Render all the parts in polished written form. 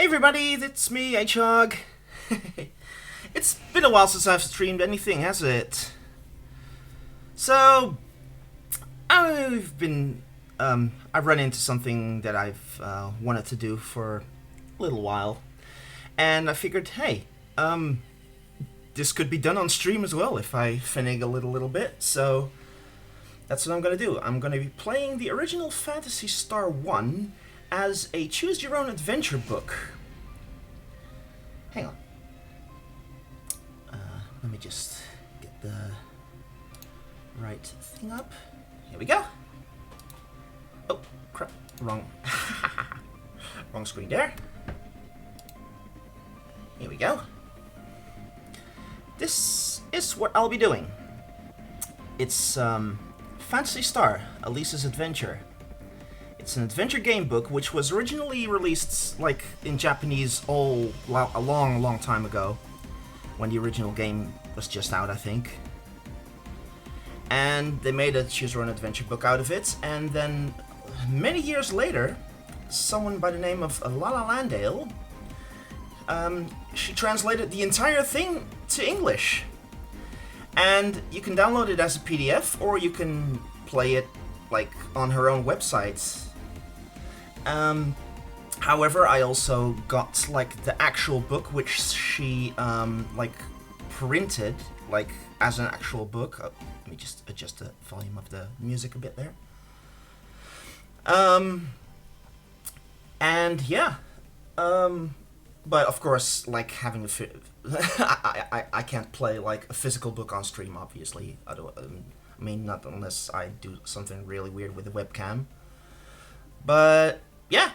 Hey everybody, it's me, H-Hog. It's been a while since I've streamed anything, hasn't it? So, I've run into something that I've wanted to do for a little while. And I figured, hey, this could be done on stream as well if I finagle it a little bit. So, that's what I'm going to do. I'm going to be playing the original Phantasy Star 1 as a choose-your-own-adventure book. Hang on. Let me just get the right thing up. Here we go. Oh, crap. Wrong. Wrong screen there. Here we go. This is what I'll be doing. It's Phantasy Star, Alisa's Adventure. It's an adventure game book which was originally released like in Japanese a long time ago, when the original game was just out, I think. And they made a choose-your-own-adventure book out of it, and then many years later, someone by the name of Lala Landale, she translated the entire thing to English. And you can download it as a PDF, or you can play it like on her own website. However, I also got like the actual book, which she like printed like as an actual book. Oh, let me just adjust the volume of the music a bit there. And yeah, but of course, like having I can't play like a physical book on stream. Obviously, I mean, not unless I do something really weird with the webcam. But yeah,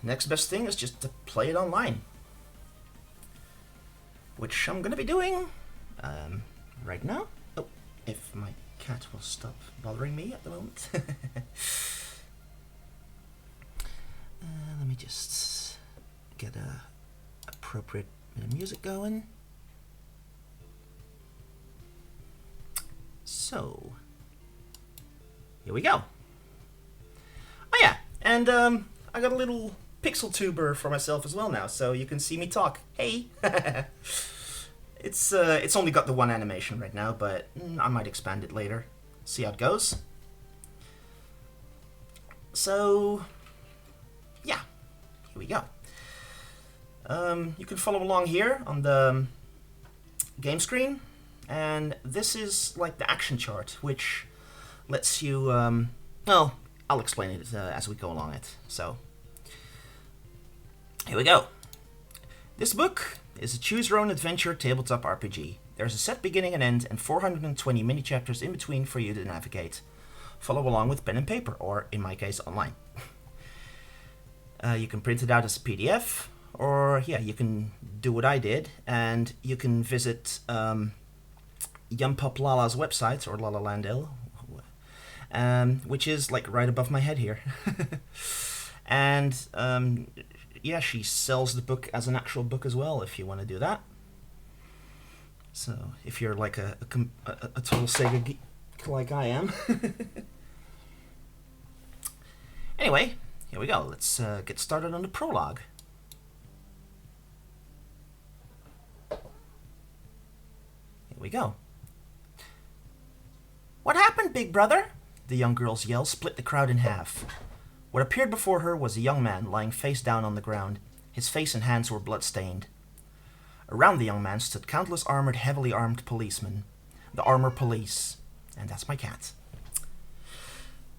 next best thing is just to play it online, which I'm gonna be doing right now. Oh, if my cat will stop bothering me at the moment. Let me just get a appropriate bit of music going. So, here we go. Oh yeah, and I got a little pixel tuber for myself as well now, so you can see me talk. Hey! It's only got the one animation right now, but I might expand it later. See how it goes. So, yeah, here we go. You can follow along here on the game screen, and this is like the action chart, which lets you, well, I'll explain it as we go along it. So, here we go. This book is a choose-your-own-adventure tabletop RPG. There's a set beginning and end, and 420 mini-chapters in between for you to navigate. Follow along with pen and paper, or in my case, online. You can print it out as a PDF, or yeah, you can do what I did, and you can visit Yumpop Lala's website, or Lala Landale, which is like right above my head here. And yeah, she sells the book as an actual book as well, if you want to do that. So if you're like a total Sega geek like I am. Anyway, here we go. Let's get started on the prologue. Here we go. What happened, big brother? The young girl's yell split the crowd in half. What appeared before her was a young man lying face down on the ground. His face and hands were blood-stained. Around the young man stood countless armored, heavily armed policemen. The armor police. And that's my cat.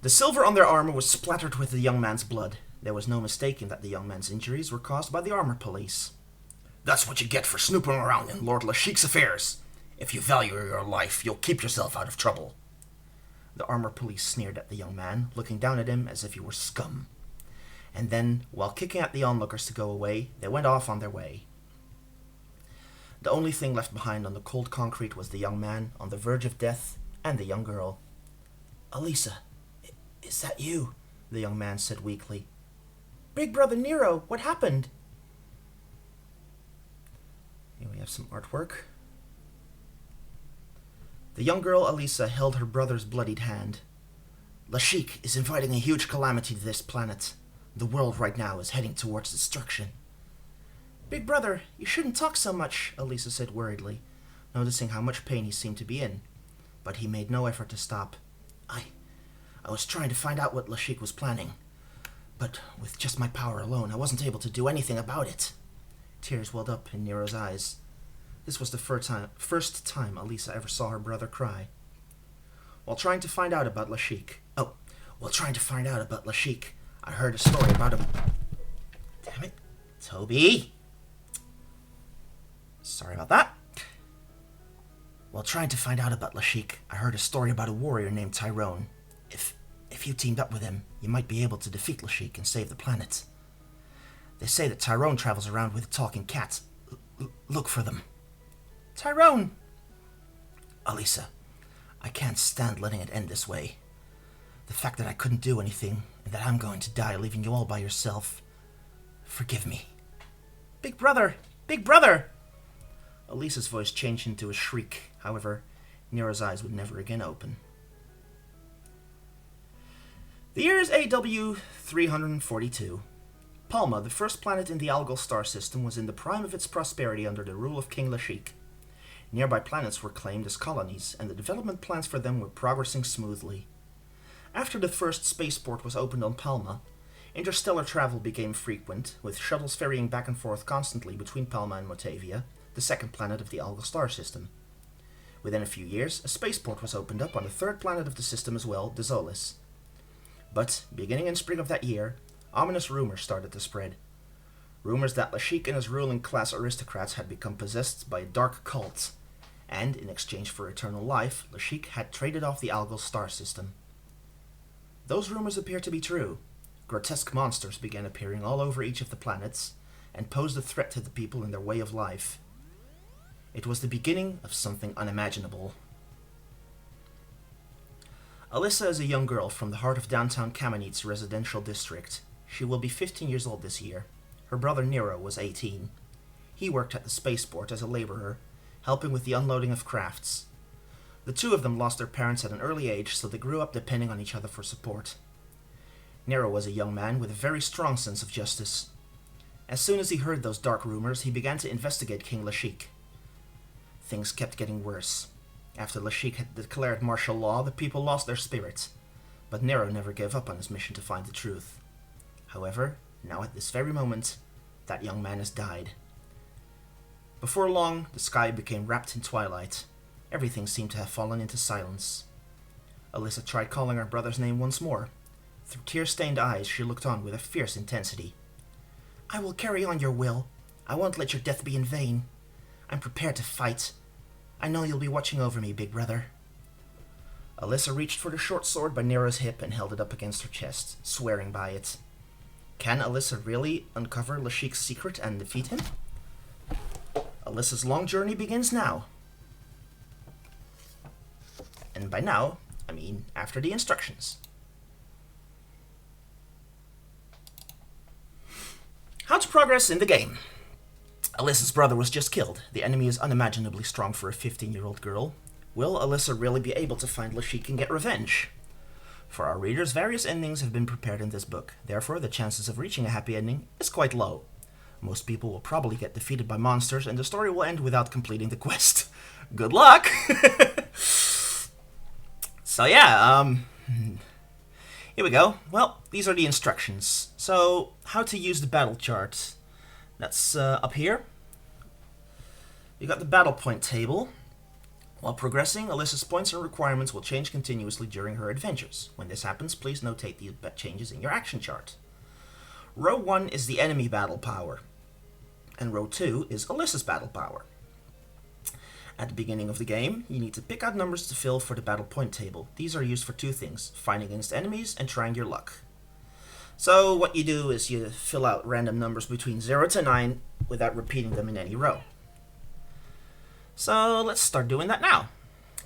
The silver on their armor was splattered with the young man's blood. There was no mistaking that the young man's injuries were caused by the armor police. That's what you get for snooping around in Lord Lashik's affairs. If you value your life, you'll keep yourself out of trouble. The armor police sneered at the young man, looking down at him as if he were scum. And then, while kicking at the onlookers to go away, they went off on their way. The only thing left behind on the cold concrete was the young man, on the verge of death, and the young girl. Alisa, is that you? The young man said weakly. Big brother Nero, what happened? Here we have some artwork. The young girl Alisa held her brother's bloodied hand. Lashik is inviting a huge calamity to this planet. The world right now is heading towards destruction. Big brother, you shouldn't talk so much, Alisa said worriedly, noticing how much pain he seemed to be in. But he made no effort to stop. I was trying to find out what Lashik was planning. But with just my power alone, I wasn't able to do anything about it. Tears welled up in Nero's eyes. This was the first time Alisa ever saw her brother cry. While trying to find out about Lashik, I heard a story about him. Damn it, Toby. Sorry about that. While trying to find out about Lashik, I heard a story about a warrior named Tyrone. If you teamed up with him, you might be able to defeat Lashik and save the planet. They say that Tyrone travels around with a talking cat. Look for them. Tyrone! Alisa, I can't stand letting it end this way. The fact that I couldn't do anything, and that I'm going to die leaving you all by yourself. Forgive me. Big brother! Big brother! Alisa's voice changed into a shriek. However, Nero's eyes would never again open. The year is AW 342. Palma, the first planet in the Algol star system, was in the prime of its prosperity under the rule of King Lashik. Nearby planets were claimed as colonies, and the development plans for them were progressing smoothly. After the first spaceport was opened on Palma, interstellar travel became frequent, with shuttles ferrying back and forth constantly between Palma and Motavia, the second planet of the Algol star system. Within a few years, a spaceport was opened up on the third planet of the system as well, Dezolis. But, beginning in spring of that year, ominous rumors started to spread. Rumors that Lashik and his ruling class aristocrats had become possessed by a dark cult, and, in exchange for eternal life, Lashik had traded off the Algol star system. Those rumors appeared to be true. Grotesque monsters began appearing all over each of the planets, and posed a threat to the people in their way of life. It was the beginning of something unimaginable. Alisa is a young girl from the heart of downtown Kamenet's residential district. She will be 15 years old this year. Her brother Nero was 18. He worked at the spaceport as a laborer, helping with the unloading of crafts. The two of them lost their parents at an early age, so they grew up depending on each other for support. Nero was a young man with a very strong sense of justice. As soon as he heard those dark rumors, he began to investigate King Lashik. Things kept getting worse. After Lashik had declared martial law, the people lost their spirits, but Nero never gave up on his mission to find the truth. However, now at this very moment, that young man has died. Before long, the sky became wrapped in twilight. Everything seemed to have fallen into silence. Alisa tried calling her brother's name once more. Through tear-stained eyes, she looked on with a fierce intensity. I will carry on your will. I won't let your death be in vain. I'm prepared to fight. I know you'll be watching over me, big brother. Alisa reached for the short sword by Nero's hip and held it up against her chest, swearing by it. Can Alisa really uncover Lashik's secret and defeat him? Alisa's long journey begins now. And by now, I mean after the instructions. How to progress in the game. Alisa's brother was just killed. The enemy is unimaginably strong for a 15-year-old girl. Will Alisa really be able to find Lashik and get revenge? For our readers, various endings have been prepared in this book. Therefore, the chances of reaching a happy ending is quite low. Most people will probably get defeated by monsters, and the story will end without completing the quest. Good luck! So yeah, here we go. Well, these are the instructions. So, how to use the battle chart. That's up here. You got the battle point table. While progressing, Alisa's points and requirements will change continuously during her adventures. When this happens, please notate the changes in your action chart. Row 1 is the enemy battle power, and row 2 is Alisa's battle power. At the beginning of the game, you need to pick out numbers to fill for the battle point table. These are used for two things: fighting against enemies and trying your luck. So what you do is you fill out random numbers between 0 to 9 without repeating them in any row. So let's start doing that now.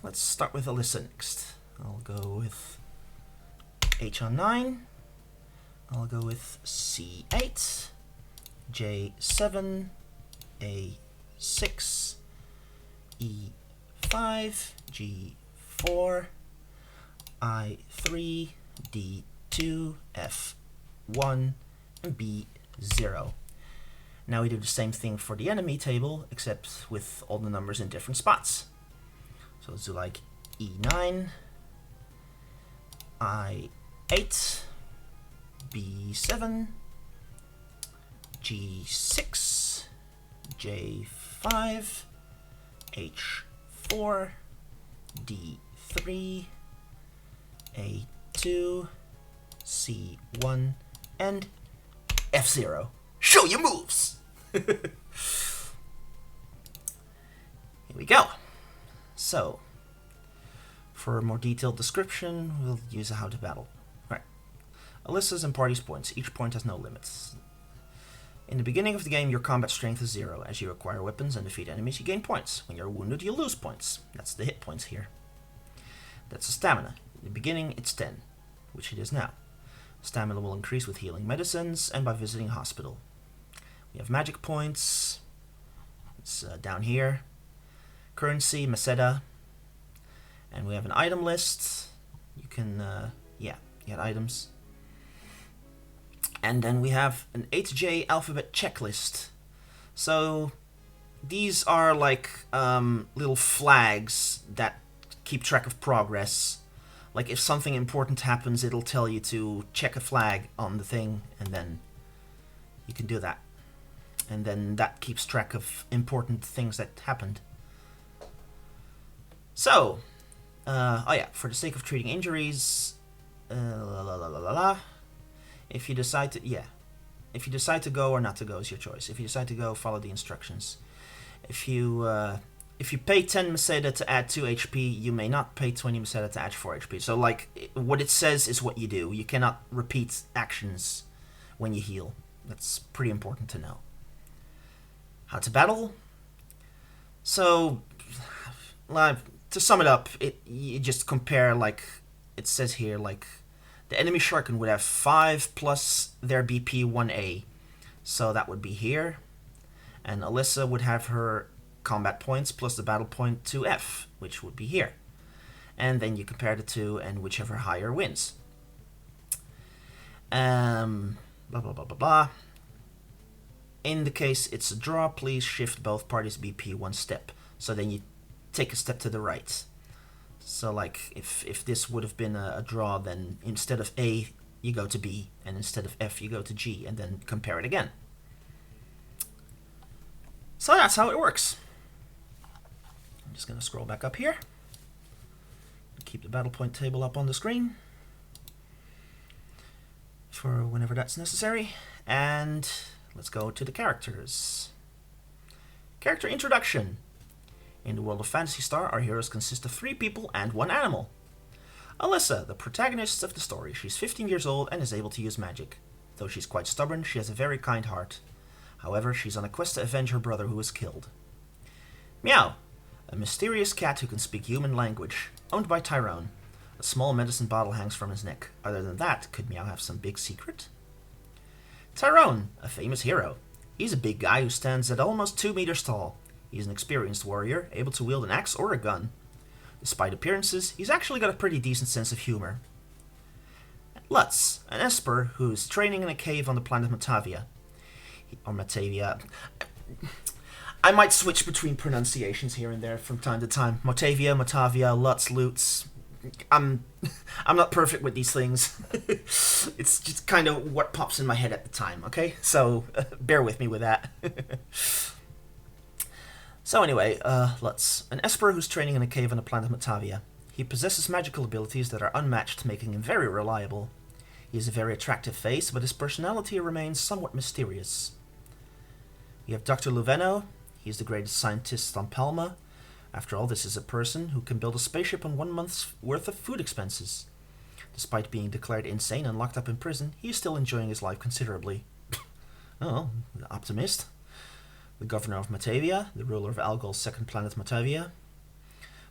Let's start with Alisa next. I'll go with H on 9. I'll go with C8, J7, A6, E5, G4, I3, D2, F1, and B0. Now we do the same thing for the enemy table, except with all the numbers in different spots. So let's do like E9, I8, B7, G6, J5, H4, D3, A2, C1, and F0. Show your moves! Here we go. So, for a more detailed description, we'll use a how to battle. Alright. Alisa's and party's points. Each point has no limits. In the beginning of the game, your combat strength is 0. As you acquire weapons and defeat enemies, you gain points. When you're wounded, you lose points. That's the hit points here. That's the stamina. In the beginning, it's 10, which it is now. Stamina will increase with healing medicines and by visiting a hospital. We have magic points. It's down here. Currency, Meseta. And we have an item list. You can, you get items. And then we have an A to J alphabet checklist. So these are like little flags that keep track of progress. Like if something important happens, it'll tell you to check a flag on the thing, and then you can do that. And then that keeps track of important things that happened. So, for the sake of treating injuries, if you decide to go or not to go is your choice. If you decide to go, follow the instructions. If you pay 10 Meseta to add 2 HP, you may not pay 20 Meseta to add 4 HP. So, like, what it says is what you do. You cannot repeat actions when you heal. That's pretty important to know. How to battle? So, to sum it up, you just compare, like, it says here, like, the enemy Shuriken would have 5 plus their BP 1A. So that would be here. And Alisa would have her combat points plus the battle point 2F, which would be here. And then you compare the two, and whichever higher wins. Blah, blah, blah, blah, blah. In the case it's a draw, please shift both parties' BP one step. So then you take a step to the right. So like, if this would have been a draw, then instead of A, you go to B, and instead of F, you go to G, and then compare it again. So that's how it works. I'm just going to scroll back up here. Keep the battle point table up on the screen for whenever that's necessary. And let's go to the characters. Character introduction. In the world of Phantasy Star, our heroes consist of 3 people and 1 animal. Alisa, the protagonist of the story. She's 15 years old and is able to use magic. Though she's quite stubborn, she has a very kind heart. However, she's on a quest to avenge her brother who was killed. Meow, a mysterious cat who can speak human language, owned by Tyrone. A small medicine bottle hangs from his neck. Other than that, could Meow have some big secret? Tyrone, a famous hero. He's a big guy who stands at almost 2 meters tall. He's an experienced warrior, able to wield an axe or a gun. Despite appearances, he's actually got a pretty decent sense of humor. Lutz, an Esper who's training in a cave on the planet Matavia. Or Matavia. I might switch between pronunciations here and there from time to time. Matavia, Matavia, Lutz, Lutz. I'm not perfect with these things. It's just kind of what pops in my head at the time, okay? So, bear with me with that. So anyway, Lutz, an Esper who's training in a cave on the planet Matavia. He possesses magical abilities that are unmatched, making him very reliable. He has a very attractive face, but his personality remains somewhat mysterious. We have Dr. Luveno. He's the greatest scientist on Palma. After all, this is a person who can build a spaceship on 1 month's worth of food expenses. Despite being declared insane and locked up in prison, he is still enjoying his life considerably. Oh, the optimist. The governor of Matavia, the ruler of Algol's second planet Matavia.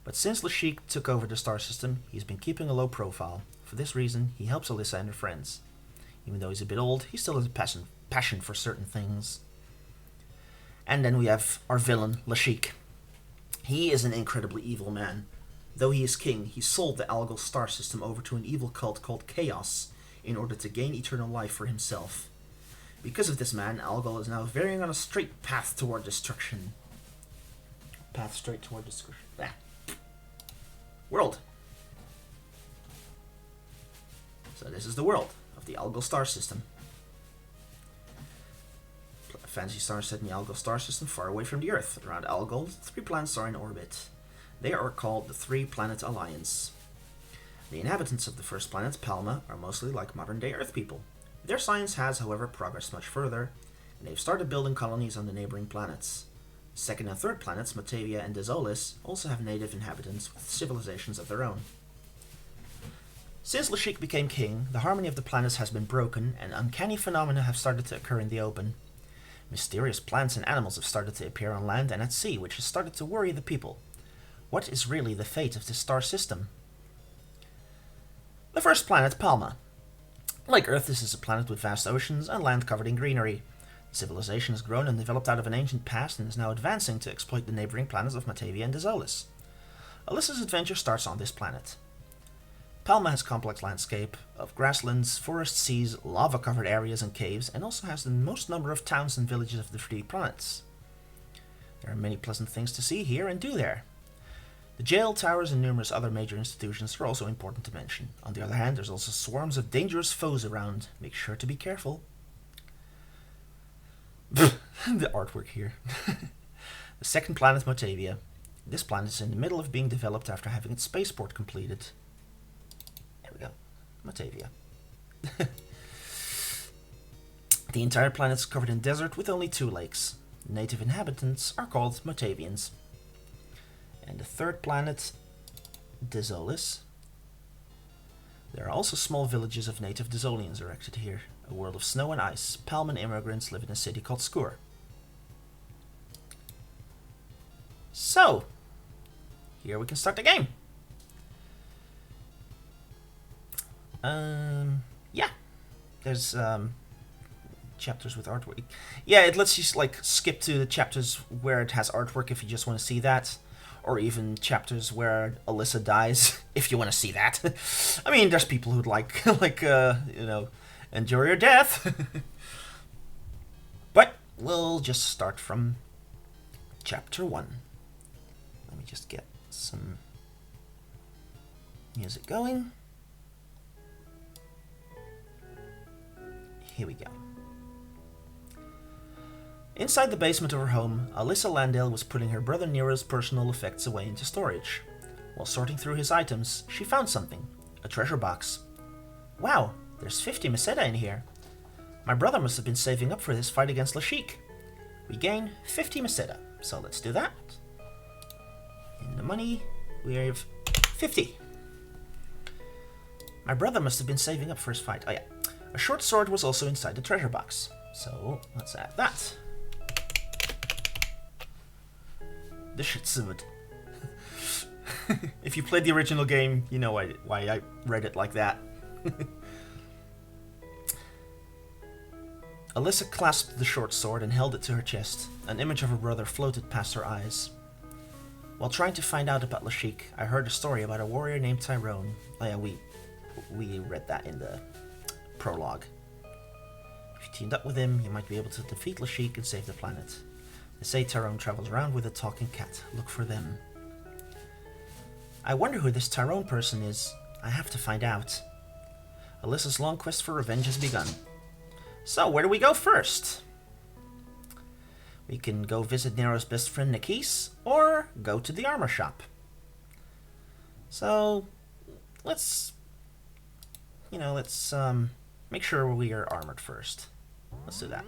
But since Lashik took over the star system, he's been keeping a low profile. For this reason, he helps Alisa and her friends. Even though he's a bit old, he still has a passion for certain things. And then we have our villain, Lashik. He is an incredibly evil man. Though he is king, he sold the Algol star system over to an evil cult called Chaos in order to gain eternal life for himself. Because of this man, Algol is now veering on a straight path toward destruction. Path straight toward destruction. Ah. World. So this is the world of the Algol star system. Fantasy star set in the Algol star system far away from the Earth. Around Algol, 3 planets are in orbit. They are called the 3-Planet Alliance. The inhabitants of the first planet, Palma, are mostly like modern-day Earth people. Their science has, however, progressed much further, and they've started building colonies on the neighboring planets. The second and third planets, Matavia and Desolis, also have native inhabitants with civilizations of their own. Since Lashik became king, the harmony of the planets has been broken, and uncanny phenomena have started to occur in the open. Mysterious plants and animals have started to appear on land and at sea, which has started to worry the people. What is really the fate of this star system? The first planet, Palma. Like Earth, this is a planet with vast oceans and land covered in greenery. Civilization has grown and developed out of an ancient past and is now advancing to exploit the neighboring planets of Matavia and Desolis. Alisa's adventure starts on this planet. Palma has a complex landscape of grasslands, forests, seas, lava-covered areas and caves, and also has the most number of towns and villages of the 3 planets. There are many pleasant things to see here and do there. The jail, towers, and numerous other major institutions are also important to mention. On the other hand, there's also swarms of dangerous foes around. Make sure to be careful. The artwork here. The second planet, Motavia. This planet is in the middle of being developed after having its spaceport completed. There we go. Motavia. The entire planet is covered in desert with only 2 lakes. Native inhabitants are called Motavians. And the third planet, Desolis. There are also small villages of native Desolians erected here. A world of snow and ice. Palman immigrants live in a city called Skur. So, here we can start the game. Yeah. There's chapters with artwork. Yeah, it lets you like skip to the chapters where it has artwork if you just want to see that. Or even chapters where Alisa dies, if you want to see that. I mean, there's people who'd like, enjoy your death. But we'll just start from chapter 1. Let me just get some music going. Here we go. Inside the basement of her home, Alisa Landale was putting her brother Nero's personal effects away into storage. While sorting through his items, she found something. A treasure box. Wow, there's 50 Meseta in here. My brother must have been saving up for this fight against Lashik. We gain 50 Meseta, so let's do that. In the money, we have 50. My brother must have been saving up for his fight. Oh yeah. A short sword was also inside the treasure box, so let's add that. The shit sword. If you played the original game, you know why I read it like that. Alisa clasped the short sword and held it to her chest. An image of her brother floated past her eyes. While trying to find out about Lashik, I heard a story about a warrior named Tyrone. Oh yeah, we read that in the prologue. If you teamed up with him, you might be able to defeat Lashik and save the planet. They say Tyrone travels around with a talking cat. Look for them. I wonder who this Tyrone person is. I have to find out. Alisa's long quest for revenge has begun. So, where do we go first? We can go visit Nero's best friend Nikis, or go to the armor shop. So, let's make sure we are armored first. Let's do that.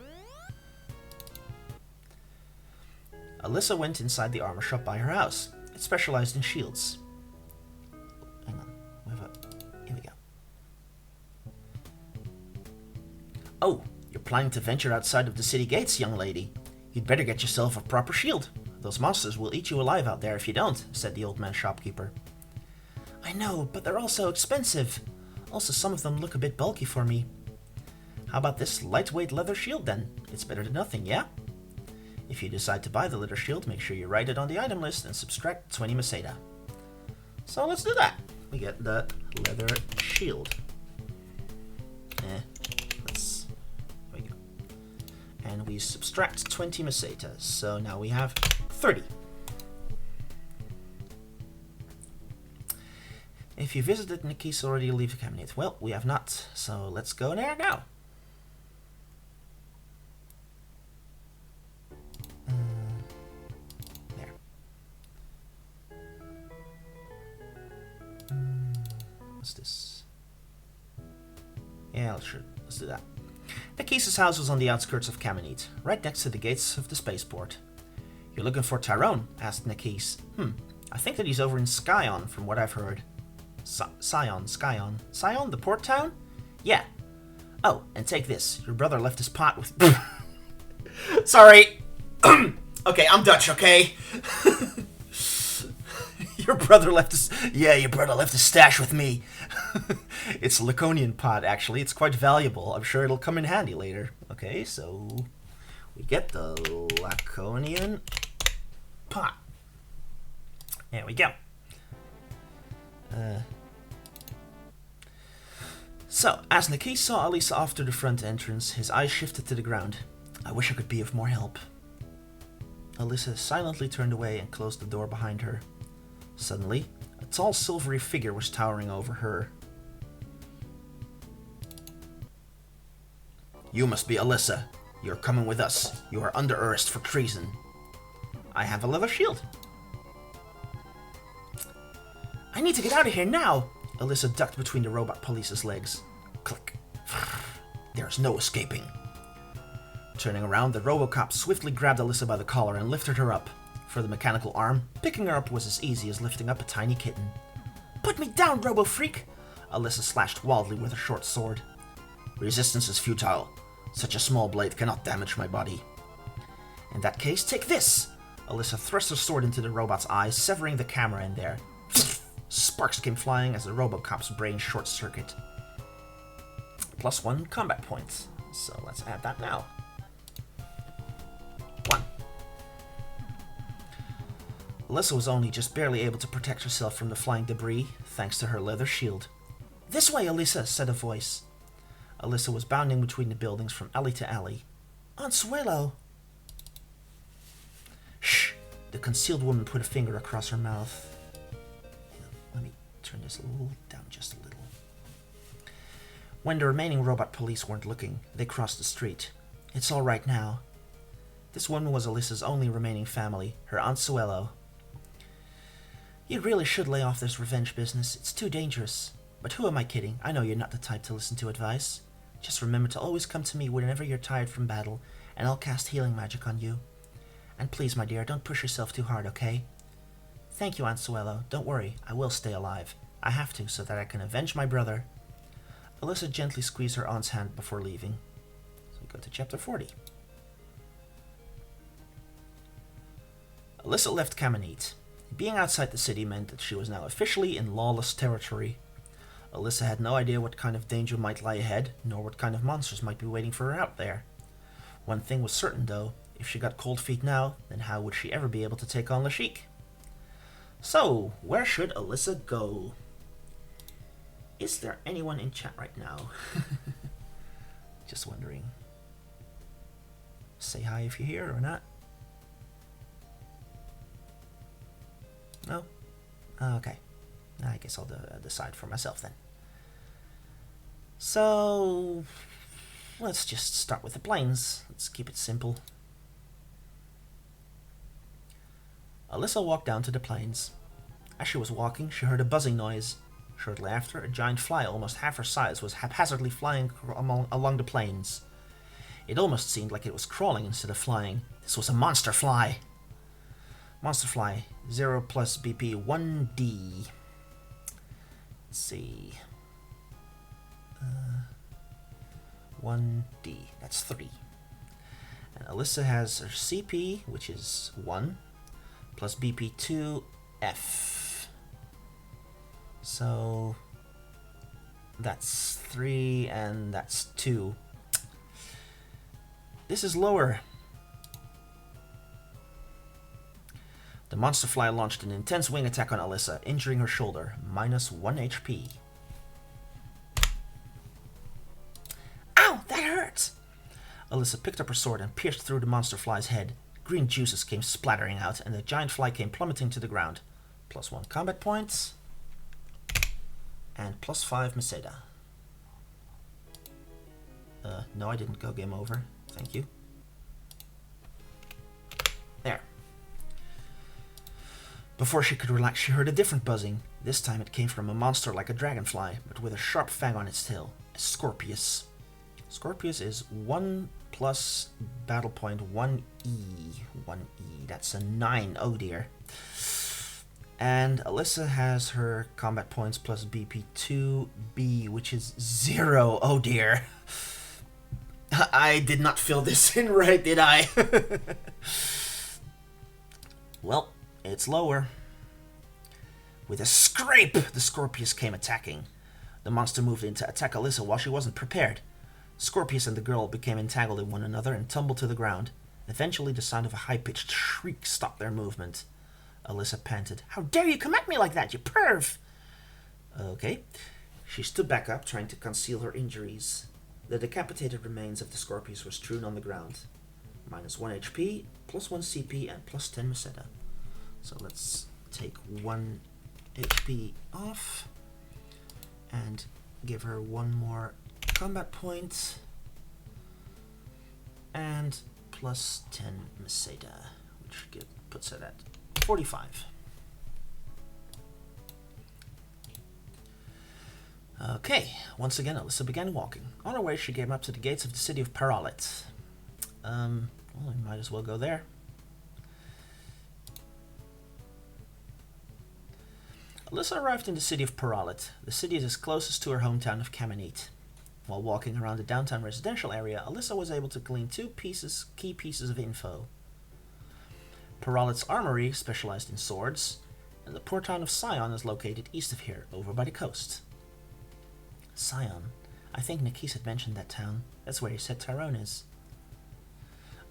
Alisa went inside the armor shop by her house. It specialized in shields. Hang on. Here we go. Oh, you're planning to venture outside of the city gates, young lady. You'd better get yourself a proper shield. Those monsters will eat you alive out there if you don't, said the old man shopkeeper. I know, but they're all so expensive. Also, some of them look a bit bulky for me. How about this lightweight leather shield then? It's better than nothing, yeah? If you decide to buy the leather shield, make sure you write it on the item list and subtract 20 Meseta. So let's do that. We get the leather shield. There we go. And we subtract 20 mesetas. So now we have 30. If you visited Nikis already, leave a cabinet. Well, we have not, so let's go there now. There. What's this? Yeah, sure. Let's do that. Nikis' house was on the outskirts of Kamenet, right next to the gates of the spaceport. "You're looking for Tyrone?" asked Nikis. I think that he's over in Skyon, from what I've heard." Scion, the port town? Yeah. Oh, and take this. Your brother left his pot with... Sorry. Okay, I'm Dutch, okay? Your brother left his... Yeah, your brother left his stash with me. It's a Laconian pot, actually. It's quite valuable. I'm sure it'll come in handy later. Okay, so... we get the Laconian pot. There we go. So, as Nikis saw Alisa off to the front entrance, his eyes shifted to the ground. "I wish I could be of more help." Alisa silently turned away and closed the door behind her. Suddenly, a tall silvery figure was towering over her. "You must be Alisa. You're coming with us. You are under arrest for treason." "I have a leather shield." "I need to get out of here now!" Alisa ducked between the robot police's legs. Click. There's no escaping. Turning around, the Robocop swiftly grabbed Alisa by the collar and lifted her up. For the mechanical arm, picking her up was as easy as lifting up a tiny kitten. "Put me down, Robo-Freak!" Alisa slashed wildly with her short sword. "Resistance is futile. Such a small blade cannot damage my body." "In that case, take this!" Alisa thrust her sword into the robot's eyes, severing the camera in there. Sparks came flying as the Robocop's brain short-circuit. +1 combat points. So let's add that now. 1. Alisa was only just barely able to protect herself from the flying debris, thanks to her leather shield. "This way, Alisa," said a voice. Alisa was bounding between the buildings from alley to alley. "Ansuelo!" "Shh!" The concealed woman put a finger across her mouth. Let me turn this down just a little. When the remaining robot police weren't looking, they crossed the street. "It's all right now." This woman was Alisa's only remaining family, her Aunt Suelo. "You really should lay off this revenge business. It's too dangerous. But who am I kidding? I know you're not the type to listen to advice. Just remember to always come to me whenever you're tired from battle, and I'll cast healing magic on you. And please, my dear, don't push yourself too hard, okay?" "Thank you, Aunt Suelo. Don't worry, I will stay alive. I have to, so that I can avenge my brother." Alisa gently squeezed her aunt's hand before leaving. So we go to chapter 40. Alisa left Kamenet. Being outside the city meant that she was now officially in lawless territory. Alisa had no idea what kind of danger might lie ahead, nor what kind of monsters might be waiting for her out there. One thing was certain, though. If she got cold feet now, then how would she ever be able to take on Lashik? So, where should Alisa go? Is there anyone in chat right now? Just wondering. Say hi if you're here or not. No? Okay. I guess I'll decide for myself then. So, let's just start with the plains. Let's keep it simple. Alisa walked down to the plains. As she was walking, she heard a buzzing noise. Shortly after, a giant fly almost half her size was haphazardly flying along the plains. It almost seemed like it was crawling instead of flying. This was a monster fly. Monster fly, 0 plus BP 1D. Let's see. 1D, that's 3. And Alisa has her CP, which is 1, plus BP 2F. So that's 3 and that's 2. This is lower. The monster fly launched an intense wing attack on Alisa, injuring her shoulder, minus 1 HP. Ow, that hurts! Alisa picked up her sword and pierced through the monster fly's head. Green juices came splattering out, and the giant fly came plummeting to the ground. +1 combat points, and +5 Meseda. No, I didn't go game over. Thank you. There. Before she could relax, she heard a different buzzing. This time it came from a monster like a dragonfly, but with a sharp fang on its tail. A Scorpius. Scorpius is 1 plus battle point 1E. 1E. That's a 9. Oh dear. And Alisa has her combat points plus BP 2B, which is 0. Oh dear. I did not fill this in right, did I? Well, it's lower. With a scrape, the Scorpius came attacking. The monster moved in to attack Alisa while she wasn't prepared. Scorpius and the girl became entangled in one another and tumbled to the ground. Eventually, the sound of a high-pitched shriek stopped their movement. Alisa panted. "How dare you come at me like that, you perv!" Okay. She stood back up, trying to conceal her injuries. The decapitated remains of the Scorpius were strewn on the ground. -1 HP, +1 CP, and +10 Meseda. So let's take 1 HP off and give her 1 more combat point and +10 Meseda, which puts it at 45. Okay, once again, Alisa began walking. On her way, she came up to the gates of the city of Paralit. Well, we might as well go there. Alisa arrived in the city of Paralit. The city is closest to her hometown of Kamenet. While walking around the downtown residential area, Alisa was able to glean 2 key pieces of info. Paralit's armory specialized in swords, and the port town of Sion is located east of here, over by the coast. Sion. I think Nikis had mentioned that town. That's where he said Tyrone is.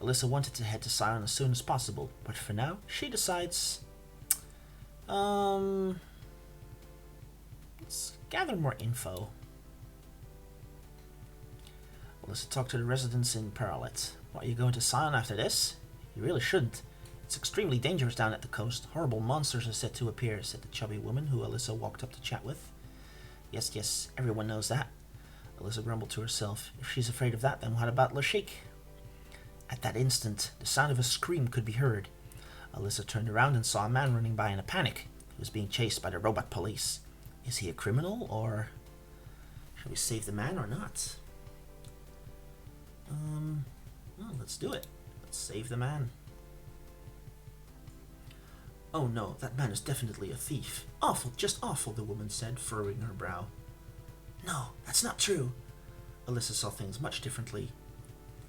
Alisa wanted to head to Sion as soon as possible, but for now, she decides... let's gather more info. Alisa talked to the residents in Paralit. What, are you going to Sion after this? You really shouldn't. It's extremely dangerous down at the coast. Horrible monsters are said to appear, said the chubby woman who Alisa walked up to chat with. Yes, everyone knows that. Alisa grumbled to herself. If she's afraid of that, then what about Lashik? At that instant, the sound of a scream could be heard. Alisa turned around and saw a man running by in a panic. He was being chased by the robot police. Is he a criminal, or... Shall we save the man or not? Well, let's do it. Let's save the man. Oh no, that man is definitely a thief. Awful, just awful, the woman said, furrowing her brow. No, that's not true. Alisa saw things much differently.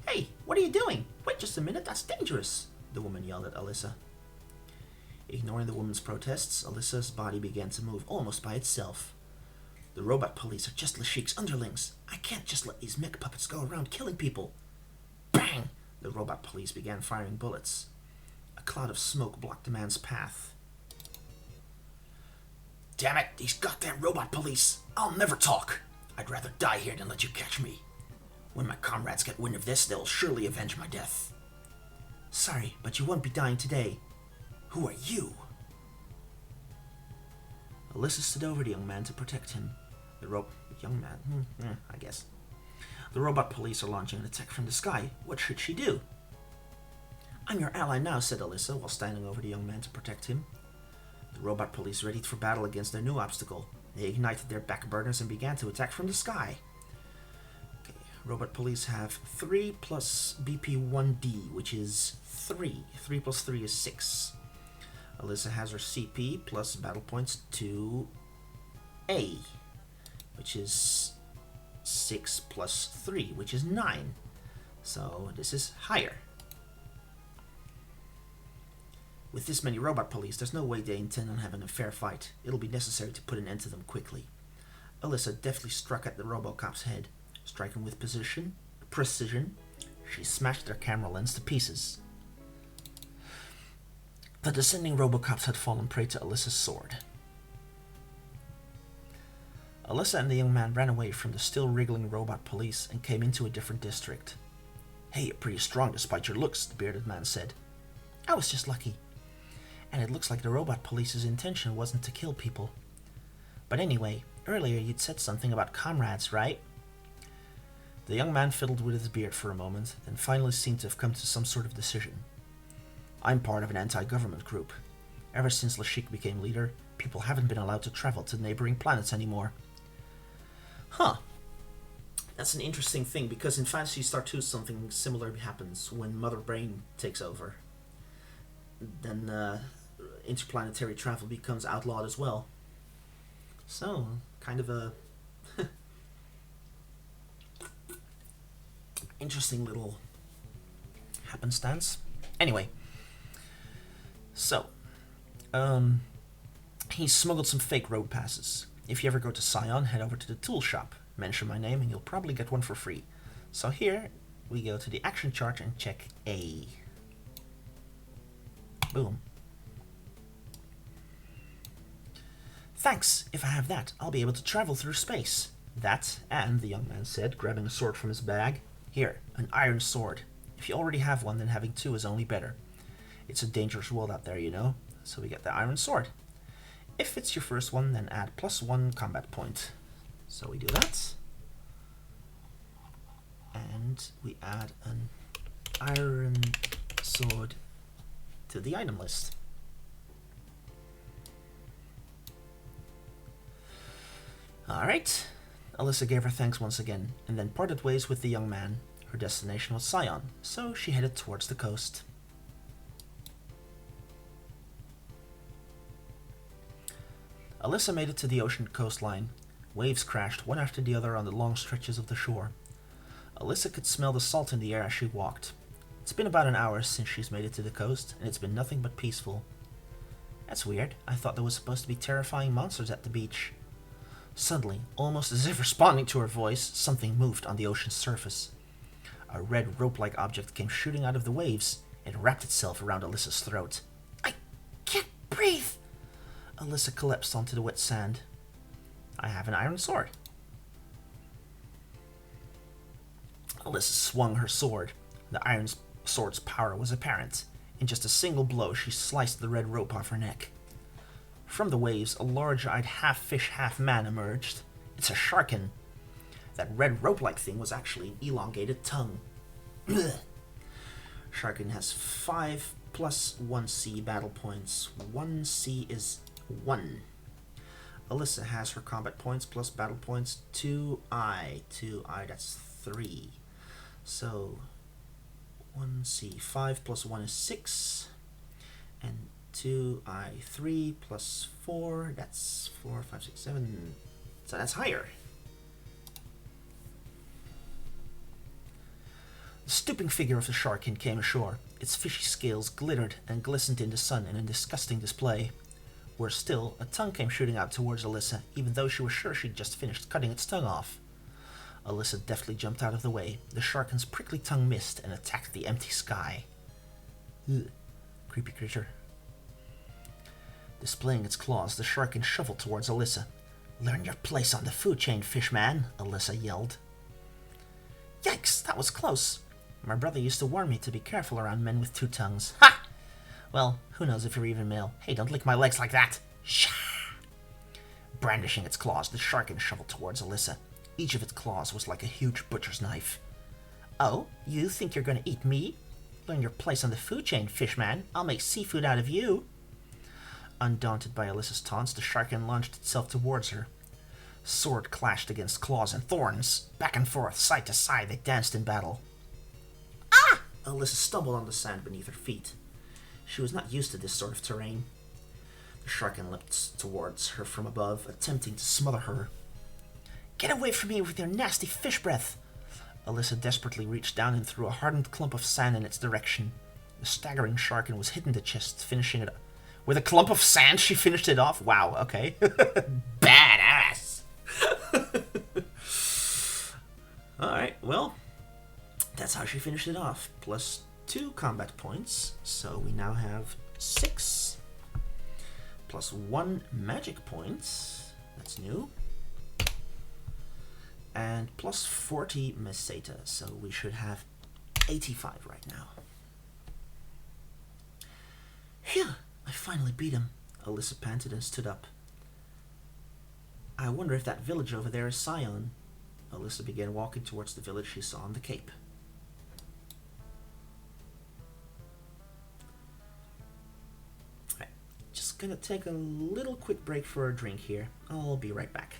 Hey, what are you doing? Wait just a minute, that's dangerous, the woman yelled at Alisa. Ignoring the woman's protests, Alisa's body began to move almost by itself. The robot police are just Lashik's underlings. I can't just let these mech puppets go around killing people. Bang! The robot police began firing bullets. A cloud of smoke blocked the man's path. Damn it, these goddamn robot police! I'll never talk! I'd rather die here than let you catch me. When my comrades get wind of this, they'll surely avenge my death. Sorry, but you won't be dying today. Who are you? Alisa stood over the young man to protect him. Young man? I guess. The robot police are launching an attack from the sky. What should she do? I'm your ally now, said Alisa, while standing over the young man to protect him. The robot police readied for battle against their new obstacle. They ignited their back burners and began to attack from the sky. Okay, robot police have 3 plus BP 1D, which is 3. 3 plus 3 is 6. Alisa has her CP plus battle points 2A, which is 6 plus 3, which is 9. So this is higher. With this many robot police, there's no way they intend on having a fair fight. It'll be necessary to put an end to them quickly. Alisa deftly struck at the Robocop's head. Striking with precision, she smashed their camera lens to pieces. The descending Robocops had fallen prey to Alisa's sword. Alisa and the young man ran away from the still wriggling robot police and came into a different district. Hey, you're pretty strong despite your looks, the bearded man said. I was just lucky. And it looks like the robot police's intention wasn't to kill people. But anyway, earlier you'd said something about comrades, right? The young man fiddled with his beard for a moment, then finally seemed to have come to some sort of decision. I'm part of an anti-government group. Ever since Lashik became leader, people haven't been allowed to travel to neighboring planets anymore. Huh. That's an interesting thing, because in Phantasy Star 2 something similar happens when Mother Brain takes over. Then interplanetary travel becomes outlawed as well. So, kind of a interesting little happenstance. Anyway, so he smuggled some fake road passes. If you ever go to Scion, head over to the tool shop, mention my name, and you'll probably get one for free. So here we go to the action chart and check A. Boom. Thanks. If I have that, I'll be able to travel through space. That, and, the young man said, grabbing a sword from his bag. Here, an iron sword. If you already have one, then having two is only better. It's a dangerous world out there, you know. So we get the iron sword. If it's your first one, then add +1 combat point. So we do that. And we add an iron sword to the item list. Alright. Alisa gave her thanks once again, and then parted ways with the young man. Her destination was Scion, so she headed towards the coast. Alisa made it to the ocean coastline. Waves crashed one after the other on the long stretches of the shore. Alisa could smell the salt in the air as she walked. It's been about an hour since she's made it to the coast, and it's been nothing but peaceful. That's weird. I thought there was supposed to be terrifying monsters at the beach. Suddenly, almost as if responding to her voice, something moved on the ocean's surface. A red rope-like object came shooting out of the waves. It wrapped itself around Alisa's throat. I can't breathe! Alisa collapsed onto the wet sand. I have an iron sword. Alisa swung her sword. The iron sword's power was apparent. In just a single blow, she sliced the red rope off her neck. From the waves, a large-eyed half-fish, half-man emerged. It's a sharkin. That red rope-like thing was actually an elongated tongue. Sharkin has 5 plus 1C battle points. 1C is 1. Alisa has her combat points plus battle points 2I. 2I, that's 3. So 1C, 5 plus 1 is 6. And 2I, 3 plus 4, that's 4, 5, 6, 7. So that's higher. The stooping figure of the sharkin came ashore. Its fishy scales glittered and glistened in the sun in a disgusting display. Worse still, a tongue came shooting out towards Alisa, even though she was sure she'd just finished cutting its tongue off. Alisa deftly jumped out of the way. The sharkin's prickly tongue missed and attacked the empty sky. Ugh. Creepy creature. Displaying its claws, the sharkin shuffled towards Alisa. Learn your place on the food chain, fishman, Alisa yelled. Yikes, that was close. My brother used to warn me to be careful around men with 2 tongues. Ha! Well, who knows if you're even male. Hey, don't lick my legs like that. Shah! Brandishing its claws, the sharkin shuffled towards Alisa. Each of its claws was like a huge butcher's knife. Oh, you think you're going to eat me? Learn your place on the food chain, fishman. I'll make seafood out of you. Undaunted by Alisa's taunts, the sharkin launched itself towards her. Sword clashed against claws and thorns. Back and forth, side to side, they danced in battle. Ah! Alisa stumbled on the sand beneath her feet. She was not used to this sort of terrain. The sharkin leapt towards her from above, attempting to smother her. Get away from me with your nasty fish breath! Alisa desperately reached down and threw a hardened clump of sand in its direction. The staggering sharkin was hit in the chest, finishing it up. With a clump of sand, she finished it off? Wow, okay. Badass! Alright, well, that's how she finished it off. Plus 2 combat points, so we now have 6. Plus 1 magic point, that's new. And plus 40 meseta, so we should have 85 right now. Phew, I finally beat him, Alisa panted and stood up. I wonder if that village over there is Scion. Alisa began walking towards the village she saw on the cape. Alright, just gonna take a little quick break for a drink here. I'll be right back.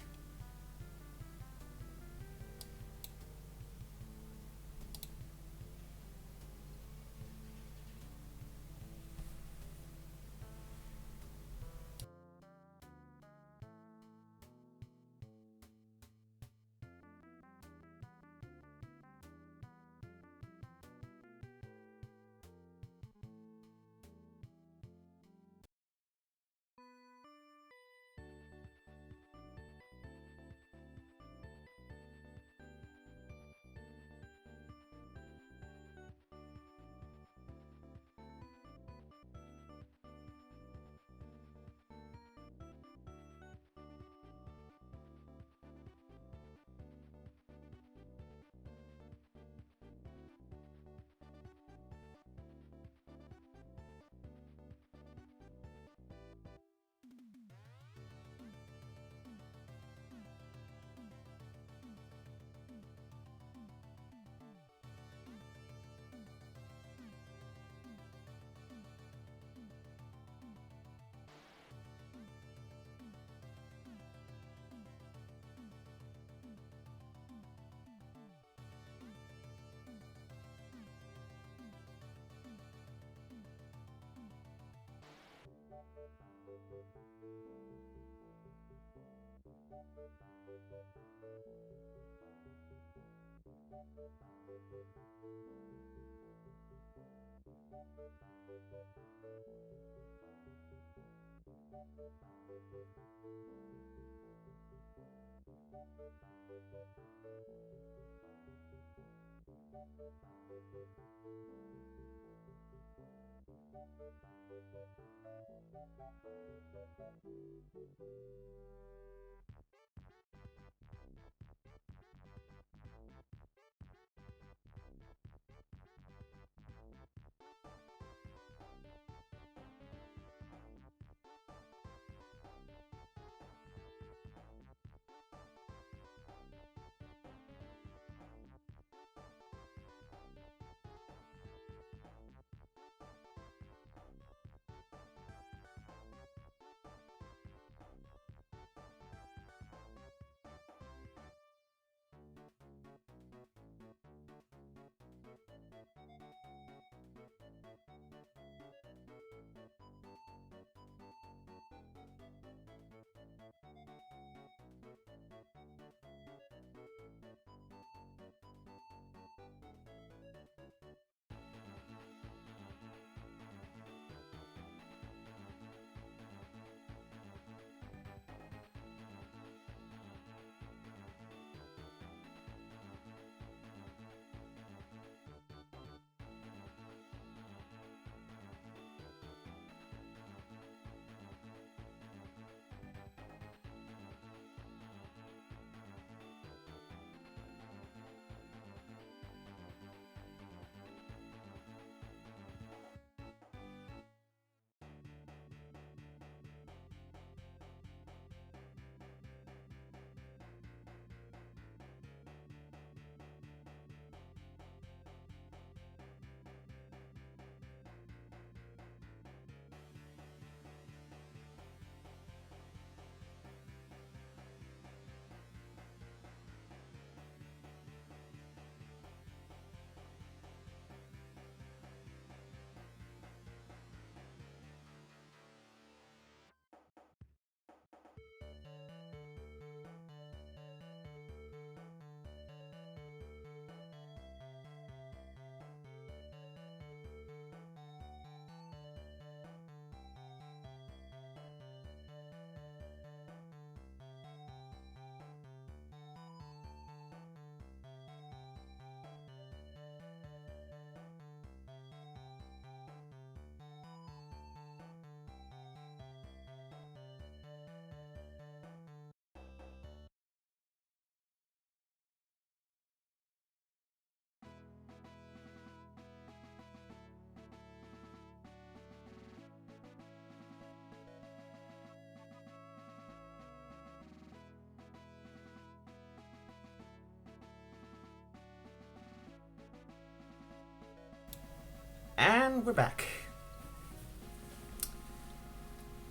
And we're back.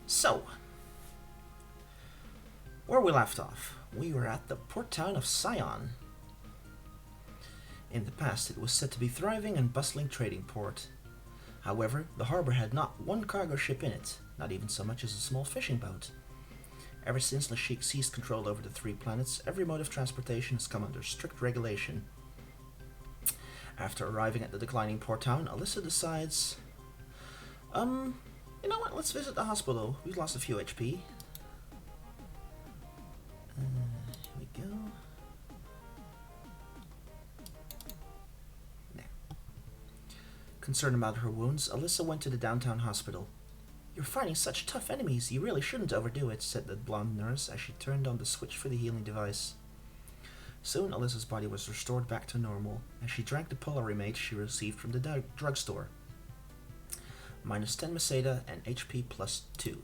So, where we left off, we were at the port town of Sion. In the past, it was said to be a thriving and bustling trading port. However, the harbor had not one cargo ship in it, not even so much as a small fishing boat. Ever since Lashik seized control over the 3 planets, every mode of transportation has come under strict regulation. After arriving at the declining port town, Alisa decides, you know what, let's visit the hospital. We've lost a few HP. Here we go. There. Concerned about her wounds, Alisa went to the downtown hospital. "You're fighting such tough enemies, you really shouldn't overdo it," said the blonde nurse as she turned on the switch for the healing device. Soon, Alisa's body was restored back to normal, as she drank the Polarimate she received from the drugstore. Minus 10 Meseta and HP plus 2.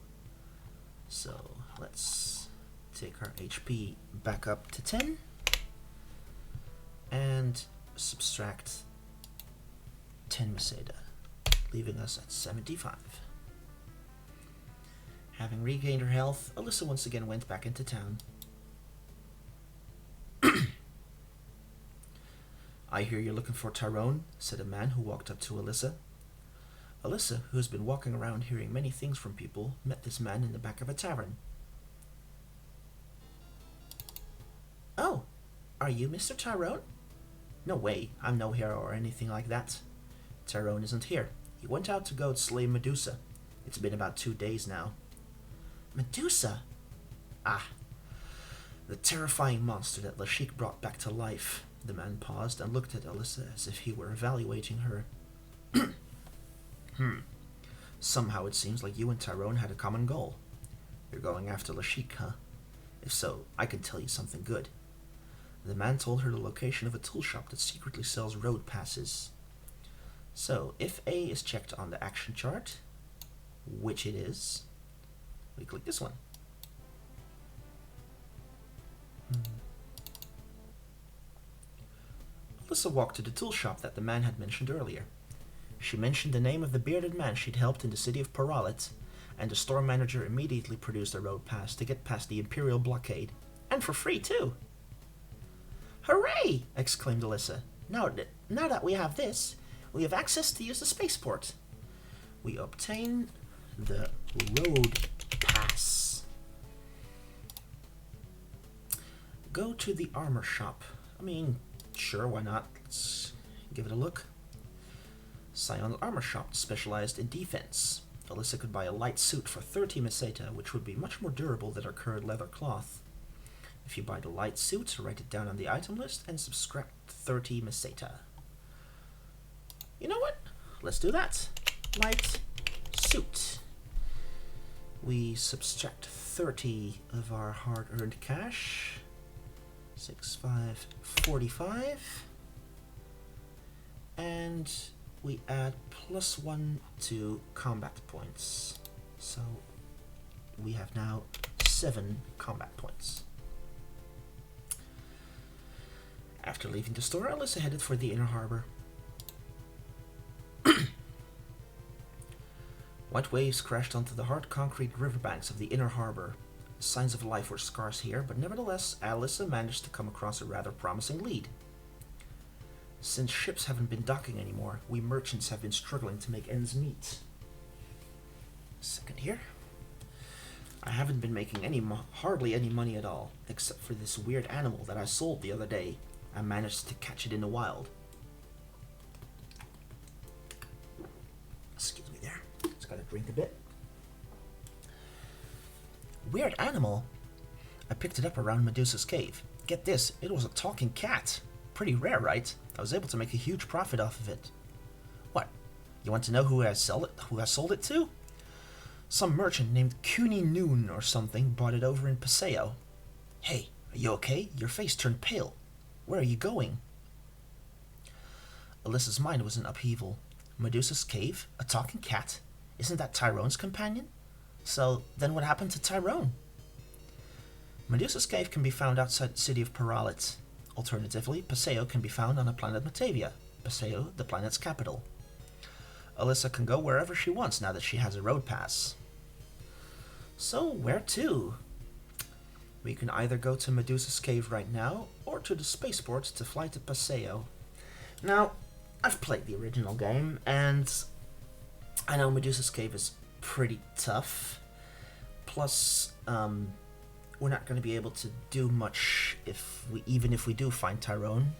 So, let's take our HP back up to 10, and subtract 10 Meseta, leaving us at 75. Having regained her health, Alisa once again went back into town. "I hear you're looking for Tyrone," said a man who walked up to Alisa. Alisa, who has been walking around hearing many things from people, met this man in the back of a tavern. "Oh, are you Mr. Tyrone?" "No way, I'm no hero or anything like that. Tyrone isn't here. He went out to go slay Medusa. It's been about 2 days now." "Medusa?" "Ah, the terrifying monster that Lashik brought back to life." The man paused and looked at Alisa as if he were evaluating her. Somehow it seems like you and Tyrone had a common goal. You're going after Lashik, huh? If so, I can tell you something good." The man told her the location of a tool shop that secretly sells road passes. So, if A is checked on the action chart, which it is, we click this one. Alisa walked to the tool shop that the man had mentioned earlier. She mentioned the name of the bearded man she'd helped in the city of Paralit, and the store manager immediately produced a road pass to get past the Imperial blockade. And for free, too! "Hooray!" exclaimed Alisa. Now that we have this, we have access to use the spaceport." We obtain the road pass. Go to the armor shop. Sure, why not? Let's give it a look. Sion Armor Shop specialized in defense. Alisa could buy a light suit for 30 Meseta, which would be much more durable than her current leather cloth. If you buy the light suit, write it down on the item list and subtract 30 Meseta. You know what? Let's do that. Light suit. We subtract 30 of our hard-earned cash. 6,545. And we add +1 to combat points. So we have now 7 combat points. After leaving the store, Alisa headed for the inner harbor. White waves crashed onto the hard concrete riverbanks of the inner harbor. Signs of life were scarce here, but nevertheless, Alisa managed to come across a rather promising lead. Since ships haven't been docking anymore, we merchants have been struggling to make ends meet. Second here. I haven't been making hardly any money at all, except for this weird animal that I sold the other day. I managed to catch it in the wild. Excuse me there. Just gotta drink a bit. Weird animal? I picked it up around Medusa's cave. Get this, it was a talking cat. Pretty rare, right? I was able to make a huge profit off of it. What? You want to know who I sold it to? Some merchant named Cuny Noon or something bought it over in Paseo. Hey, are you okay? Your face turned pale. Where are you going? Alisa's mind was in upheaval. Medusa's cave? A talking cat? Isn't that Tyrone's companion? So, then what happened to Tyrone? Medusa's cave can be found outside the city of Paralit. Alternatively, Paseo can be found on the planet Matavia. Paseo, the planet's capital. Alisa can go wherever she wants now that she has a road pass. So, where to? We can either go to Medusa's cave right now, or to the spaceport to fly to Paseo. Now, I've played the original game, and I know Medusa's cave is pretty tough. Plus, we're not going to be able to do much even if we do find Tyrone.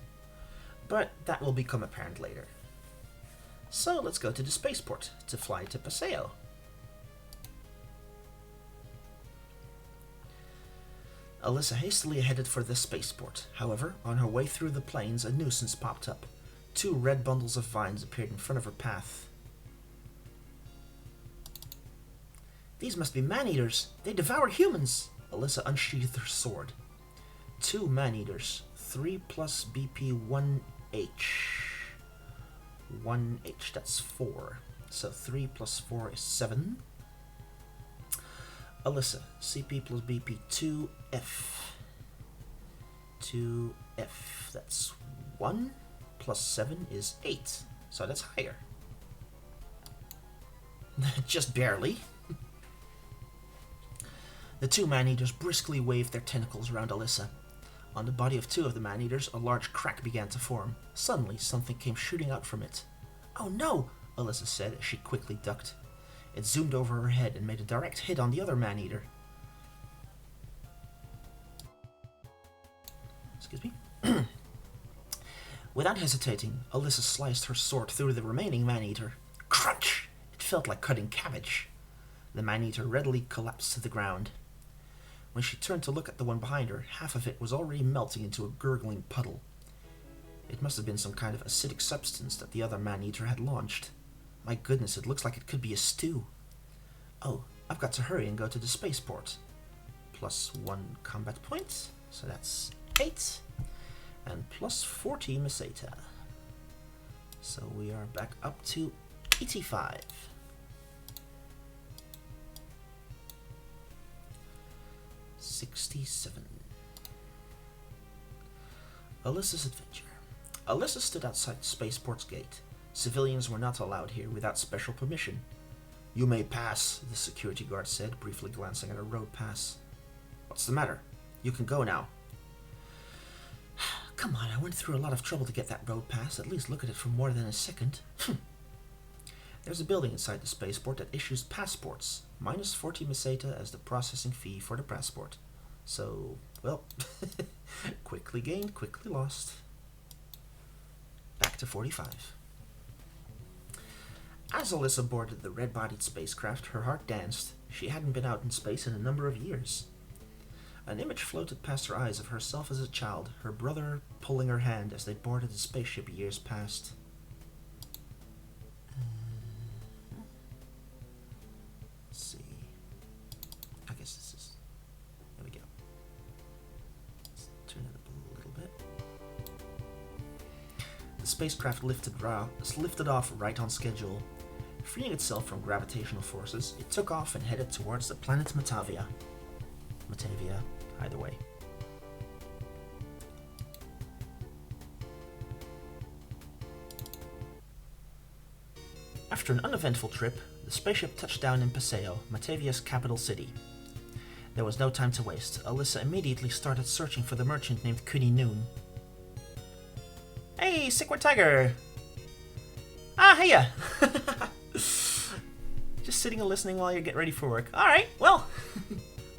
But that will become apparent later. So let's go to the spaceport to fly to Paseo. Alisa hastily headed for the spaceport. However, on her way through the plains, a nuisance popped up. 2 red bundles of vines appeared in front of her path. These must be man-eaters. They devour humans. Alisa unsheathed her sword. 2 man-eaters. 3 plus BP 1H. 1H, that's 4. So 3 plus 4 is 7. Alisa, CP plus BP 2F. 2F, that's 1 plus 7 is 8. So that's higher. Just barely. The 2 man-eaters briskly waved their tentacles around Alisa. On the body of 2 of the man-eaters, a large crack began to form. Suddenly, something came shooting out from it. "Oh no!" Alisa said as she quickly ducked. It zoomed over her head and made a direct hit on the other man-eater. Excuse me. Without hesitating, Alisa sliced her sword through the remaining man-eater. Crunch! It felt like cutting cabbage. The man-eater readily collapsed to the ground. When she turned to look at the one behind her, half of it was already melting into a gurgling puddle. It must have been some kind of acidic substance that the other man-eater had launched. My goodness, it looks like it could be a stew. Oh, I've got to hurry and go to the spaceport. Plus 1 combat point, so that's 8. And plus 40 Meseta. So we are back up to 85. 67. Alisa's adventure. Alisa stood outside the spaceport's gate. Civilians were not allowed here without special permission. "You may pass," the security guard said, briefly glancing at her road pass. "What's the matter? You can go now." Come on, I went through a lot of trouble to get that road pass. At least look at it for more than a second. There's a building inside the spaceport that issues passports. Minus 40 Meseta as the processing fee for the passport. So, well, quickly gained, quickly lost. Back to 45. As Alisa boarded the red-bodied spacecraft, her heart danced. She hadn't been out in space in a number of years. An image floated past her eyes of herself as a child, her brother pulling her hand as they boarded the spaceship years past. Let's see. I guess this is... There we go. Let's turn it up a little bit. The spacecraft lifted off right on schedule. Freeing itself from gravitational forces, it took off and headed towards the planet Matavia. Matavia, either way. After an uneventful trip, the spaceship touched down in Paseo, Matavia's capital city. There was no time to waste. Alisa immediately started searching for the merchant named Kuni Noon. "Hey, Sickwood Tiger!" "Ah, heya!" Just sitting and listening while you get ready for work. Alright, well,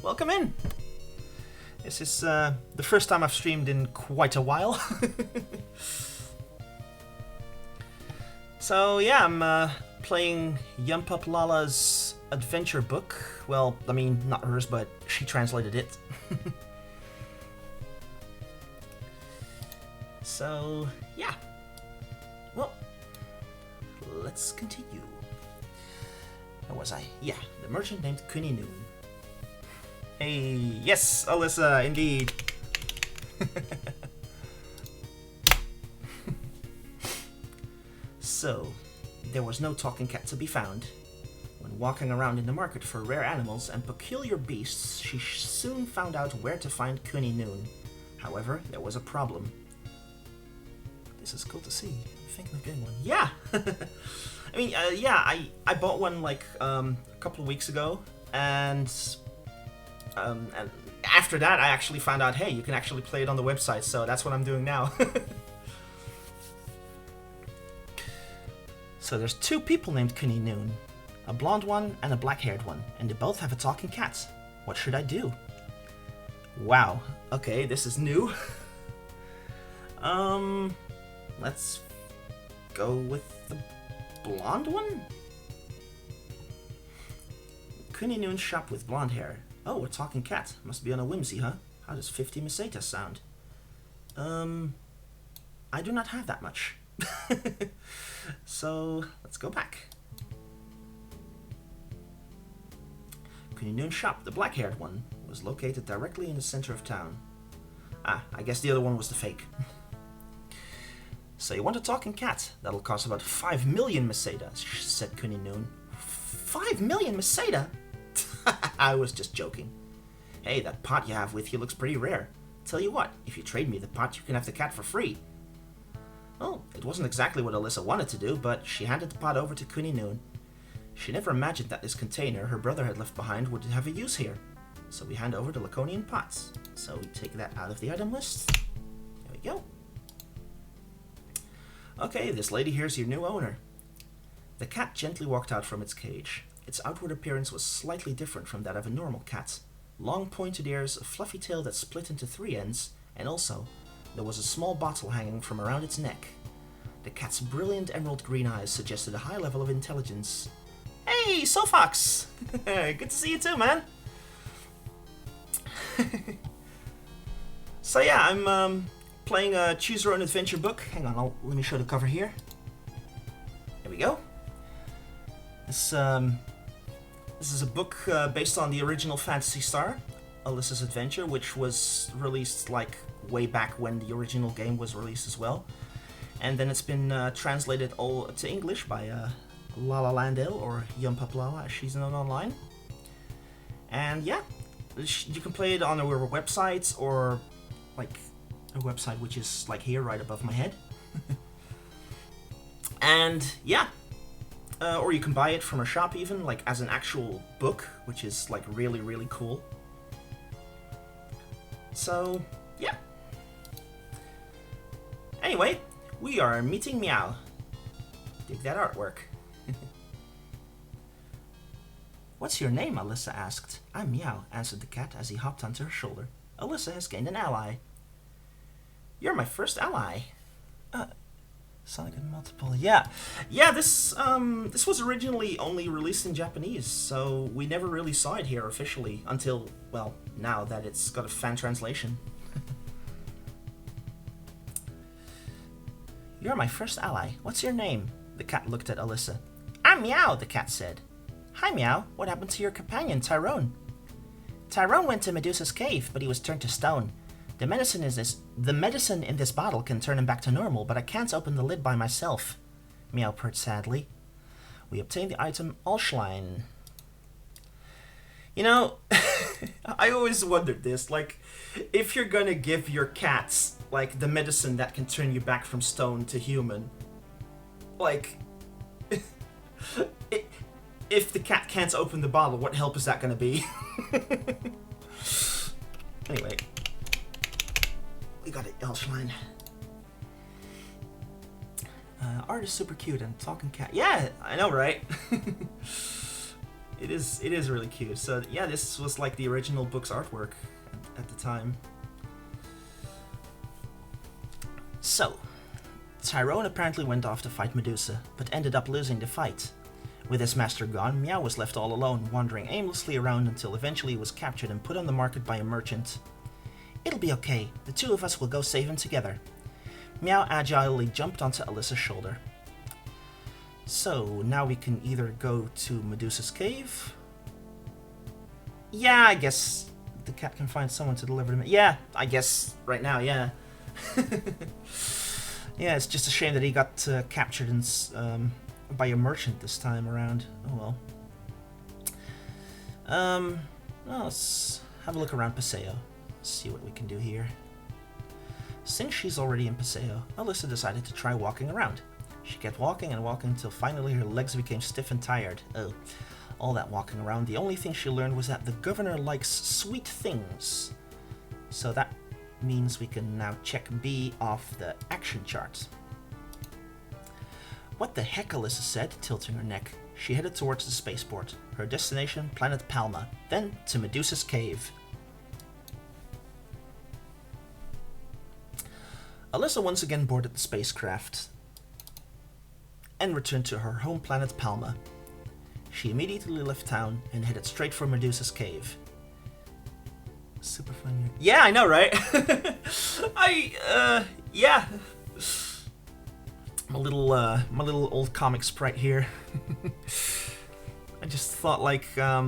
welcome in. This is the first time I've streamed in quite a while. So yeah, I'm playing Yumpup Lala's adventure book. Well, I mean, not hers, but she translated it. So, yeah. Well, let's continue. Where was I? Yeah, the merchant named Kuni Noon. Hey, yes, Alisa, indeed. So, there was no talking cat to be found. When walking around in the market for rare animals and peculiar beasts, she soon found out where to find Kuni Noon. However, there was a problem. This is cool to see. I'm thinking of getting one. Yeah! I mean, yeah, I bought one like a couple of weeks ago, and after that I actually found out, hey, you can actually play it on the website, so that's what I'm doing now. So there's two people named Kunny Noon, a blonde one and a black-haired one, and they both have a talking cat. What should I do? Wow, okay, this is new. Let's go with the blonde one? Kunny Noon shop with blonde hair. Oh, a talking cat. Must be on a whimsy, huh? How does 50 mesetas sound? I do not have that much. So, let's go back. Kunny Noon shop, the black-haired one, was located directly in the center of town. Ah, I guess the other one was the fake. So you want a talking cat? That'll cost about 5 million mesetas, said Kunny Noon. 5 million meseta? I was just joking. Hey, that pot you have with you looks pretty rare. Tell you what, if you trade me the pot, you can have the cat for free. Oh, it wasn't exactly what Alisa wanted to do, but she handed the pot over to Kunny Noon. She never imagined that this container her brother had left behind would have a use here. So we hand over the Laconian pots. So we take that out of the item list. There we go. Okay, this lady here's your new owner. The cat gently walked out from its cage. Its outward appearance was slightly different from that of a normal cat. Long pointed ears, a fluffy tail that split into 3 ends, and also, there was a small bottle hanging from around its neck. The cat's brilliant emerald green eyes suggested a high level of intelligence. Hey, Sofox! Good to see you too, man! So yeah, I'm playing a Choose Your Own Adventure book. Hang on, let me show the cover here. There we go. This is a book based on the original Phantasy Star, Alisa's Adventure, which was released like way back when the original game was released as well. And then it's been translated all to English by Lala Landale, or Yumpap Lala as she's known online. And yeah, you can play it on our website, or like a website which is like here right above my head. And yeah, or you can buy it from a shop even, like as an actual book, which is like really, really cool. So yeah. Anyway, we are meeting Meow. Dig that artwork. What's your name? Alisa asked. I'm Meow, answered the cat as he hopped onto her shoulder. Alisa has gained an ally. You're my first ally. Sonic and multiple. Yeah, this was originally only released in Japanese, so we never really saw it here officially until, well, now that it's got a fan translation. You're my first ally. What's your name? The cat looked at Alisa. I'm Meow, the cat said. Hi, Meow. What happened to your companion, Tyrone? Tyrone went to Medusa's cave, but he was turned to stone. The medicine in this bottle can turn him back to normal, but I can't open the lid by myself. Meow purred sadly. We obtained the item Alschlein. You know, I always wondered this, like, if you're gonna give your cats, like, the medicine that can turn you back from stone to human, like, if the cat can't open the bottle, what help is that gonna be? Anyway, we got it, Alschlein. Art is super cute and talking cat. Yeah, I know, right? It is really cute. So yeah, this was like the original book's artwork at the time. So, Tyrone apparently went off to fight Medusa, but ended up losing the fight. With his master gone, Meow was left all alone, wandering aimlessly around until eventually he was captured and put on the market by a merchant. It'll be okay. The two of us will go save him together. Meow agilely jumped onto Alisa's shoulder. So, now we can either go to Medusa's cave. Yeah, I guess the cat can find someone to deliver him. Yeah, I guess right now, yeah. Yeah, it's just a shame that he got captured by a merchant this time around. Oh well. Let's have a look around Paseo. See what we can do here. Since she's already in Paseo, Alisa decided to try walking around. She kept walking and walking until finally her legs became stiff and tired. Oh, all that walking around. The only thing she learned was that the governor likes sweet things. So that means we can now check B off the action chart. What the heck, Alisa said, tilting her neck. She headed towards the spaceport. Her destination, planet Palma, then to Medusa's cave. Alisa once again boarded the spacecraft and returned to her home planet Palma. She immediately left town and headed straight for Medusa's cave. Super fun. Yeah, I know, right? Yeah. My little old comic sprite here. I just thought, like, I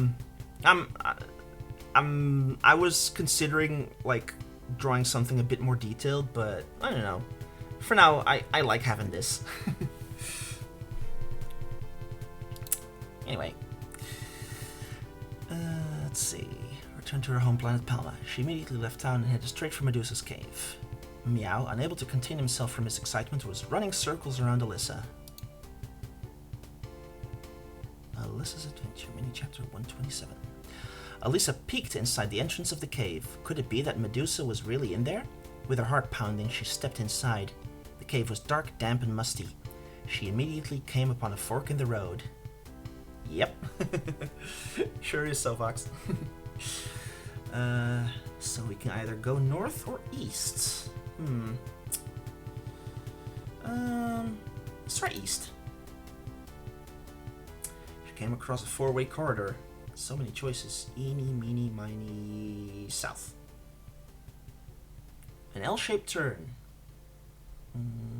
was considering, like, drawing something a bit more detailed, but I don't know. For now, I like having this. Anyway. Let's see. Returned to her home planet Palma. She immediately left town and headed straight for Medusa's cave. Meow, unable to contain himself from his excitement, was running circles around Alisa. Alisa's Adventure, mini chapter 127. Alisa peeked inside the entrance of the cave. Could it be that Medusa was really in there? With her heart pounding, she stepped inside. The cave was dark, damp, and musty. She immediately came upon a fork in the road. Yep. Sure is so, Fox. So we can either go north or east. Let's try east. She came across a four-way corridor. So many choices. Eeny, meeny, miny, south. An L-shaped turn.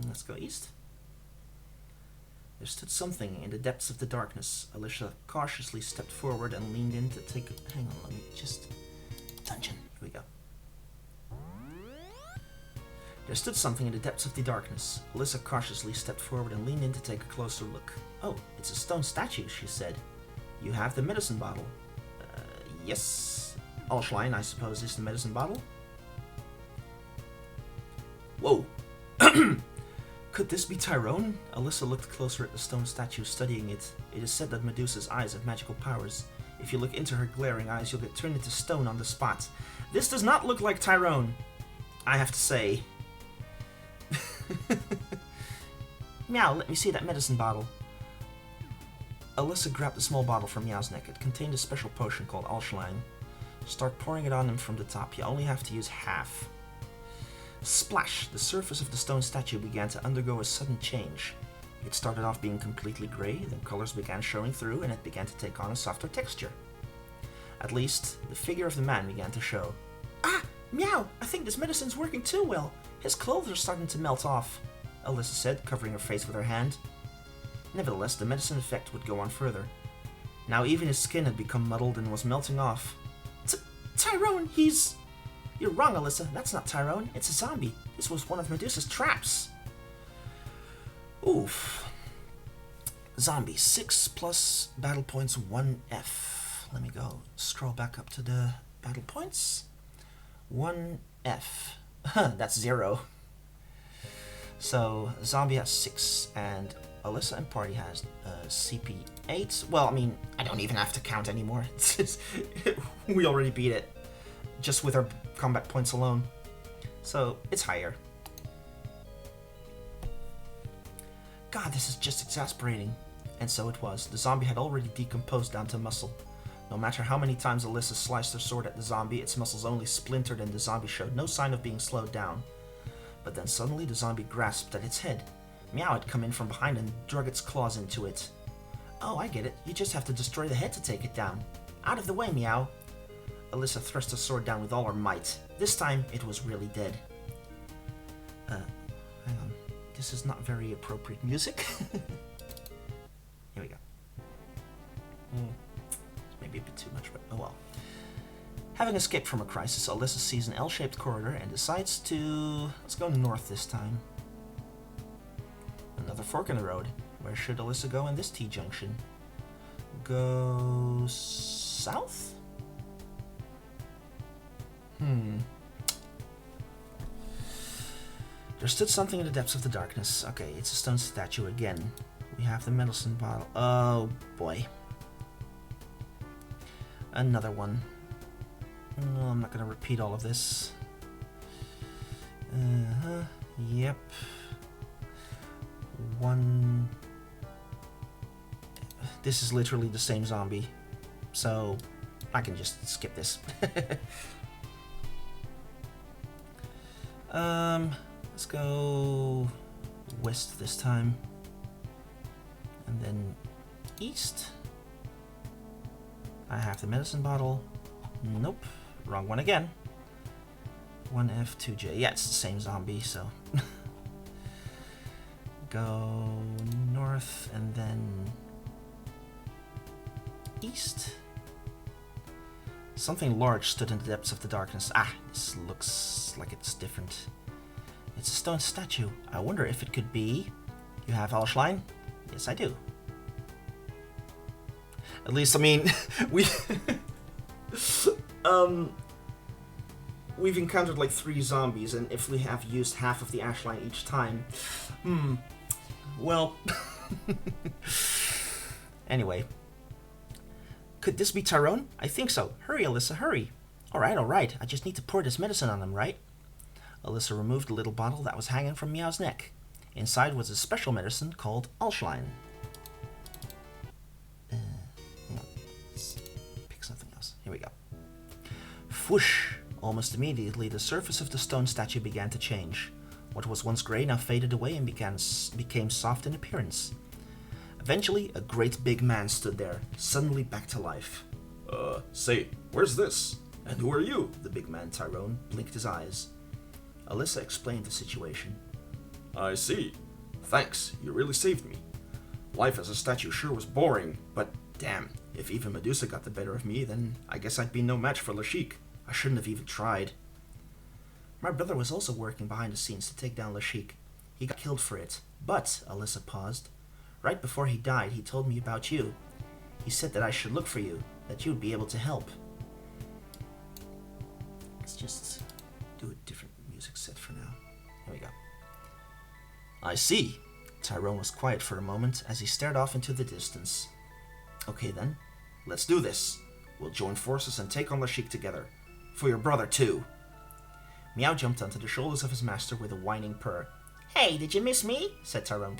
Let's go east. There stood something in the depths of the darkness. Alisa cautiously stepped forward and leaned in to take a... Hang on, let me just... Dungeon. Here we go. There stood something in the depths of the darkness. Alisa cautiously stepped forward and leaned in to take a closer look. Oh, it's a stone statue, she said. You have the medicine bottle. Yes. Alschlein, I suppose, is the medicine bottle. Whoa. Could this be Tyrone? Alisa looked closer at the stone statue, studying it. It is said that Medusa's eyes have magical powers. If you look into her glaring eyes, you'll get turned into stone on the spot. This does not look like Tyrone, I have to say. Meow, let me see that medicine bottle. Alisa grabbed the small bottle from Meow's neck. It contained a special potion called Alschlein. Start pouring it on him from the top. You only have to use half. Splash! The surface of the stone statue began to undergo a sudden change. It started off being completely grey, then colors began showing through, and it began to take on a softer texture. At least, the figure of the man began to show. Ah! Meow! I think this medicine's working too well. His clothes are starting to melt off, Alisa said, covering her face with her hand. Nevertheless, the medicine effect would go on further. Now even his skin had become muddled and was melting off. Tyrone, he's... You're wrong, Alisa. That's not Tyrone. It's a zombie. This was one of Medusa's traps. Oof. Zombie. 6 plus battle points 1F. Let me go scroll back up to the battle points. 1F. That's 0. So, zombie has 6, and Alisa and party has CP 8. Well, I mean, I don't even have to count anymore. We already beat it. Just with our combat points alone. So, it's higher. God, this is just exasperating. And so it was. The zombie had already decomposed down to muscle. No matter how many times Alisa sliced her sword at the zombie, its muscles only splintered and the zombie showed no sign of being slowed down. But then suddenly the zombie grasped at its head. Meow had come in from behind and drug its claws into it. Oh, I get it. You just have to destroy the head to take it down. Out of the way, Meow. Alisa thrust the sword down with all her might. This time, it was really dead. Hang on. This is not very appropriate music. Here we go. Maybe a bit too much, but oh well. Having escaped from a crisis, Alisa sees an L-shaped corridor and decides to... Let's go north this time. Another fork in the road. Where should Alisa go in this T-junction? Go... south? There stood something in the depths of the darkness. Okay, it's a stone statue again. We have the medicine bottle. Oh, boy. Another one. No, I'm not going to repeat all of this. Yep. One. This is literally the same zombie. So, I can just skip this. Let's go west this time. And then east. I have the medicine bottle. Nope. Wrong one again. 1F2J. Yeah, it's the same zombie, so. Go north and then east. Something large stood in the depths of the darkness. Ah, this looks like it's different. It's a stone statue. I wonder if it could be... You have Alshline? Yes, I do. At least, I mean, we've encountered like 3 zombies, and if we have used half of the Ashline each time, well, anyway. Could this be Tyrone? I think so. Hurry, Alisa, hurry. All right. I just need to pour this medicine on him, right? Alisa removed the little bottle that was hanging from Meow's neck. Inside was a special medicine called Alshline. Let's pick something else. Here we go. Whoosh! Almost immediately, the surface of the stone statue began to change. What was once grey now faded away and became soft in appearance. Eventually, a great big man stood there, suddenly back to life. Say, where's this? And who are you? The big man, Tyrone, blinked his eyes. Alisa explained the situation. I see. Thanks, you really saved me. Life as a statue sure was boring, but damn, if even Medusa got the better of me, then I guess I'd be no match for Lashik. I shouldn't have even tried. My brother was also working behind the scenes to take down Lashik. He got killed for it, but, Alisa paused. Right before he died, he told me about you. He said that I should look for you, that you would be able to help. Let's just do a different music set for now. Here we go. I see. Tyrone was quiet for a moment as he stared off into the distance. Okay then, let's do this. We'll join forces and take on Lashik together. For your brother too. Meow jumped onto the shoulders of his master with a whining purr. Hey, did you miss me? Said Tyrone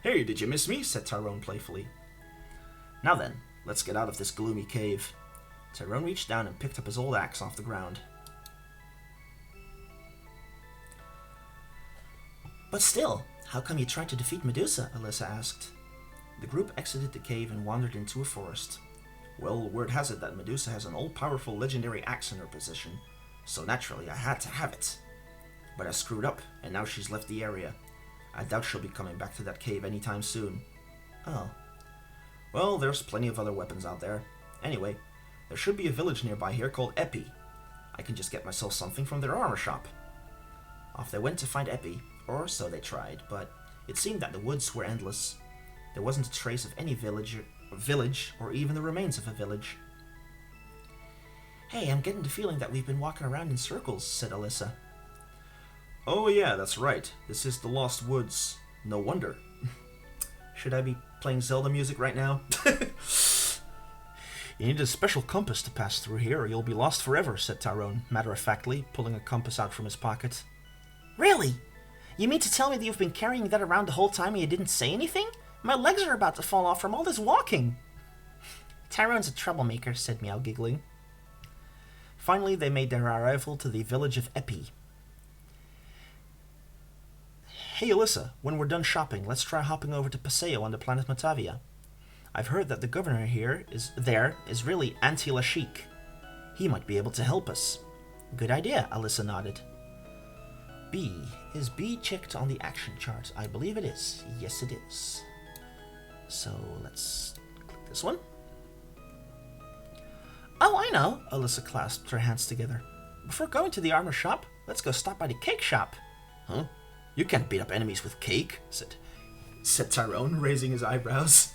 Hey, did you miss me? Said Tyrone playfully. Now then, let's get out of this gloomy cave. Tyrone reached down and picked up his old axe off the ground. But still, how come you tried to defeat Medusa? Alisa asked. The group exited the cave and wandered into a forest. Well, word has it that Medusa has an all-powerful legendary axe in her possession, so naturally I had to have it. But I screwed up, and now she's left the area. I doubt she'll be coming back to that cave anytime soon. Oh. Well, there's plenty of other weapons out there. Anyway, there should be a village nearby here called Epi. I can just get myself something from their armor shop. Off they went to find Epi, or so they tried, but it seemed that the woods were endless. There wasn't a trace of any village, or even the remains of a village. Hey, I'm getting the feeling that we've been walking around in circles, said Alisa. Oh yeah, that's right. This is the Lost Woods. No wonder. Should I be playing Zelda music right now? You need a special compass to pass through here or you'll be lost forever, said Tyrone, matter-of-factly, pulling a compass out from his pocket. Really? You mean to tell me that you've been carrying that around the whole time and you didn't say anything? My legs are about to fall off from all this walking. Tyrone's a troublemaker, said Meow, giggling. Finally, they made their arrival to the village of Epi. Hey Alisa, when we're done shopping, let's try hopping over to Paseo on the planet Matavia. I've heard that the governor is really anti-Lashik. He might be able to help us. Good idea, Alisa nodded. B. Is B checked on the action chart? I believe it is. Yes, it is. So let's click this one. Oh, I know, Alisa clasped her hands together. Before going to the armor shop, let's go stop by the cake shop. Huh? You can't beat up enemies with cake, said Tyrone, raising his eyebrows.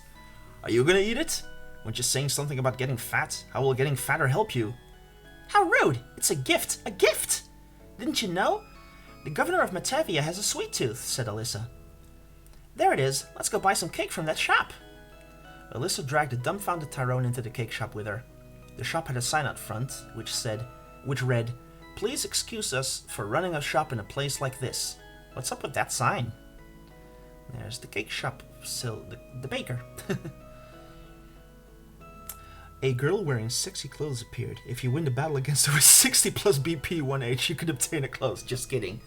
Are you gonna eat it? Weren't you saying something about getting fat? How will getting fatter help you? How rude! It's a gift! A gift! Didn't you know? The governor of Matavia has a sweet tooth, said Alisa. There it is. Let's go buy some cake from that shop. Alisa dragged the dumbfounded Tyrone into the cake shop with her. The shop had a sign out front, which read, Please excuse us for running a shop in a place like this. What's up with that sign? There's the cake shop, the baker. A girl wearing sexy clothes appeared. If you win the battle against her with 60 plus BP 1H, you could obtain a clothes. Just kidding.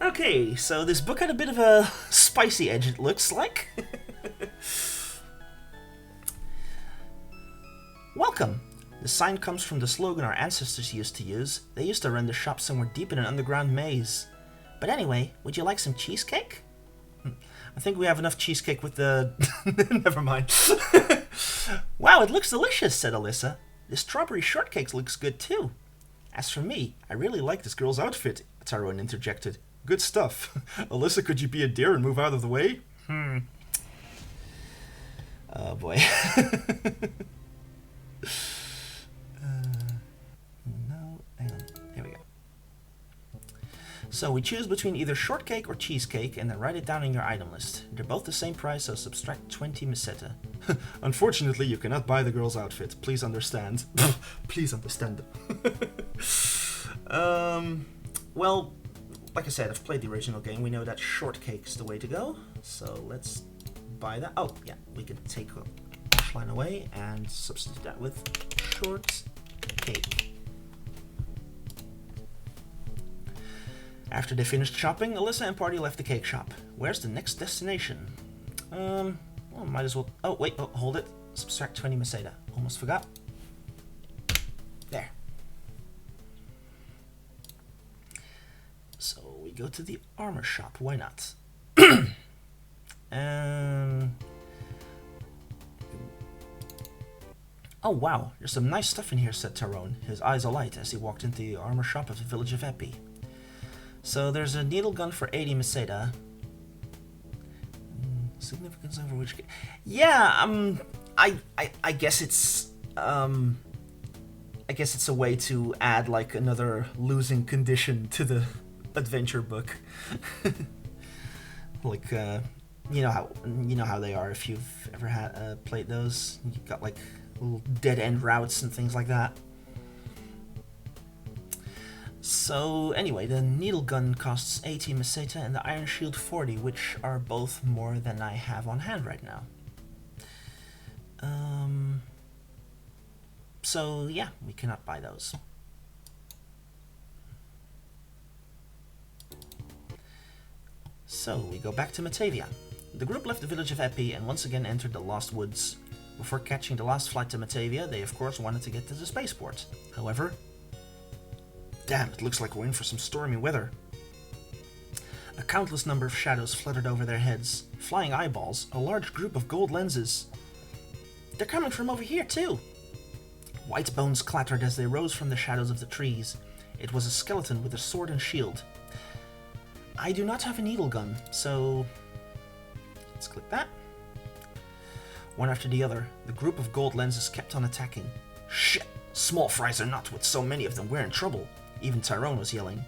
Okay, so this book had a bit of a spicy edge, it looks like. Welcome. The sign comes from the slogan our ancestors used to use. They used to run the shop somewhere deep in an underground maze. But anyway, would you like some cheesecake? I think we have enough cheesecake with the... Never mind. Wow, it looks delicious, said Alisa. The strawberry shortcake looks good too. As for me, I really like this girl's outfit, Tyrone interjected. Good stuff. Alisa, could you be a dear and move out of the way? Oh boy. No, hang on. Here we go. So we choose between either shortcake or cheesecake and then write it down in your item list. They're both the same price, so subtract 20 meseta. Unfortunately, you cannot buy the girl's outfit. Please understand. Please understand. Well, like I said, I've played the original game. We know that shortcake's the way to go. So let's buy that. Oh, yeah, we can take a line away and substitute that with shortcake. After they finished shopping, Alisa and party left the cake shop. Where's the next destination? Well, might as well... Oh, wait, hold it. Subtract 20 meseta. Almost forgot. There. So we go to the armor shop. Why not? Oh, wow. There's some nice stuff in here, said Tyrone, his eyes alight as he walked into the armor shop of the village of Epi. So there's a needle gun for 80 meseta. Significance over which... Yeah, I guess it's... I guess it's a way to add, like, another losing condition to the adventure book. Like, you know how they are if you've ever had played those. You've got, like, little dead-end routes and things like that. So, anyway, the needle gun costs 80 meseta and the iron shield 40, which are both more than I have on hand right now. So, yeah, we cannot buy those. So, we go back to Matavia. The group left the village of Epi and once again entered the Lost Woods. Before catching the last flight to Matavia, they of course wanted to get to the spaceport. However... Damn, it looks like we're in for some stormy weather. A countless number of shadows fluttered over their heads. Flying eyeballs, a large group of gold lenses. They're coming from over here, too! White bones clattered as they rose from the shadows of the trees. It was a skeleton with a sword and shield. I do not have a needle gun, so... Let's click that. One after the other, the group of gold lenses kept on attacking. Shit! Small fries are not with so many of them, we're in trouble. Even Tyrone was yelling.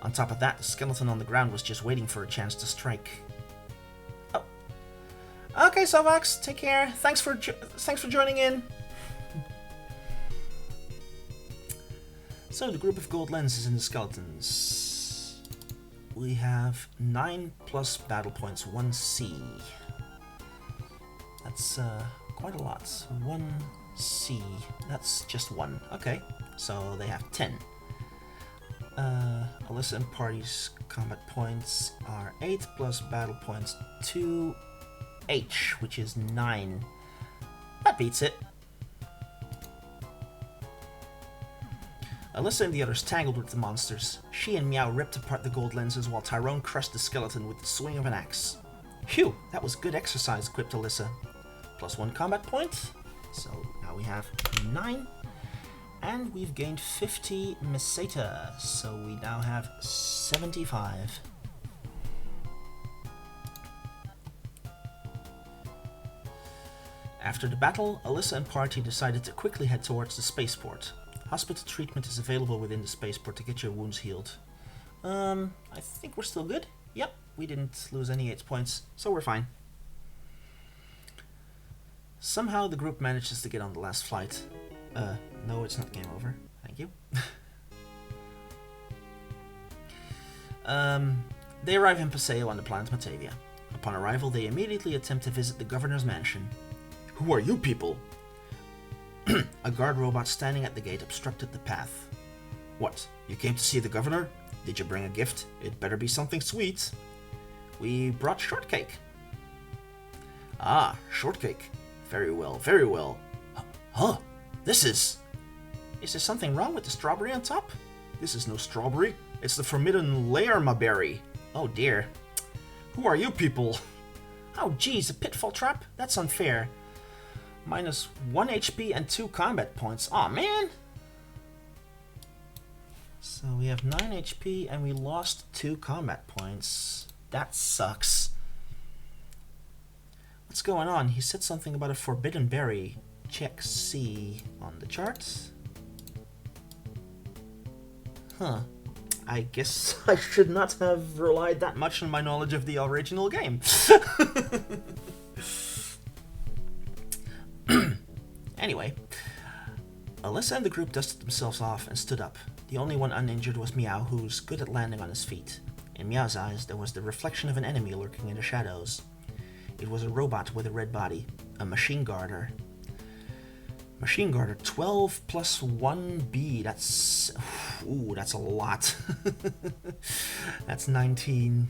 On top of that, the skeleton on the ground was just waiting for a chance to strike. Oh. Okay, Sovax, take care. Thanks for joining in. So, the group of gold lenses and the skeletons. We have 9 plus battle points, 1C. That's quite a lot. 1C. That's just 1. Okay, so they have 10. Alisa and party's combat points are 8 plus battle points 2H, which is 9. That beats it. Alisa and the others tangled with the monsters. She and Meow ripped apart the gold lenses while Tyrone crushed the skeleton with the swing of an axe. Phew, that was good exercise, quipped Alisa. Plus 1 combat point. So now we have 9. And we've gained 50 meseta, so we now have 75. After the battle, Alisa and party decided to quickly head towards the spaceport. Hospital treatment is available within the spaceport to get your wounds healed. I think we're still good. Yep, we didn't lose any 8 points, so we're fine. Somehow the group manages to get on the last flight. No, it's not game over. Thank you. They arrive in Paseo on the planet Matavia. Upon arrival, they immediately attempt to visit the governor's mansion. Who are you people? A guard robot standing at the gate obstructed the path. What? You came to see the governor? Did you bring a gift? It better be something sweet. We brought shortcake. Ah, shortcake. Very well, very well. Huh? This is... Is there something wrong with the strawberry on top? This is no strawberry. It's the forbidden Lerma berry. Oh dear. Who are you people? Oh geez, a pitfall trap? That's unfair. Minus 1 HP and 2 combat points. Aw, man! So we have 9 HP and we lost 2 combat points. That sucks. What's going on? He said something about a forbidden berry. Check C on the chart. Huh. I guess I should not have relied that much on my knowledge of the original game. Anyway, Alisa and the group dusted themselves off and stood up. The only one uninjured was Meow, who's good at landing on his feet. In Meow's eyes, there was the reflection of an enemy lurking in the shadows. It was a robot with a red body, a machine guarder. Machine guarder 12 plus 1B, that's... Ooh, that's a lot. That's 19.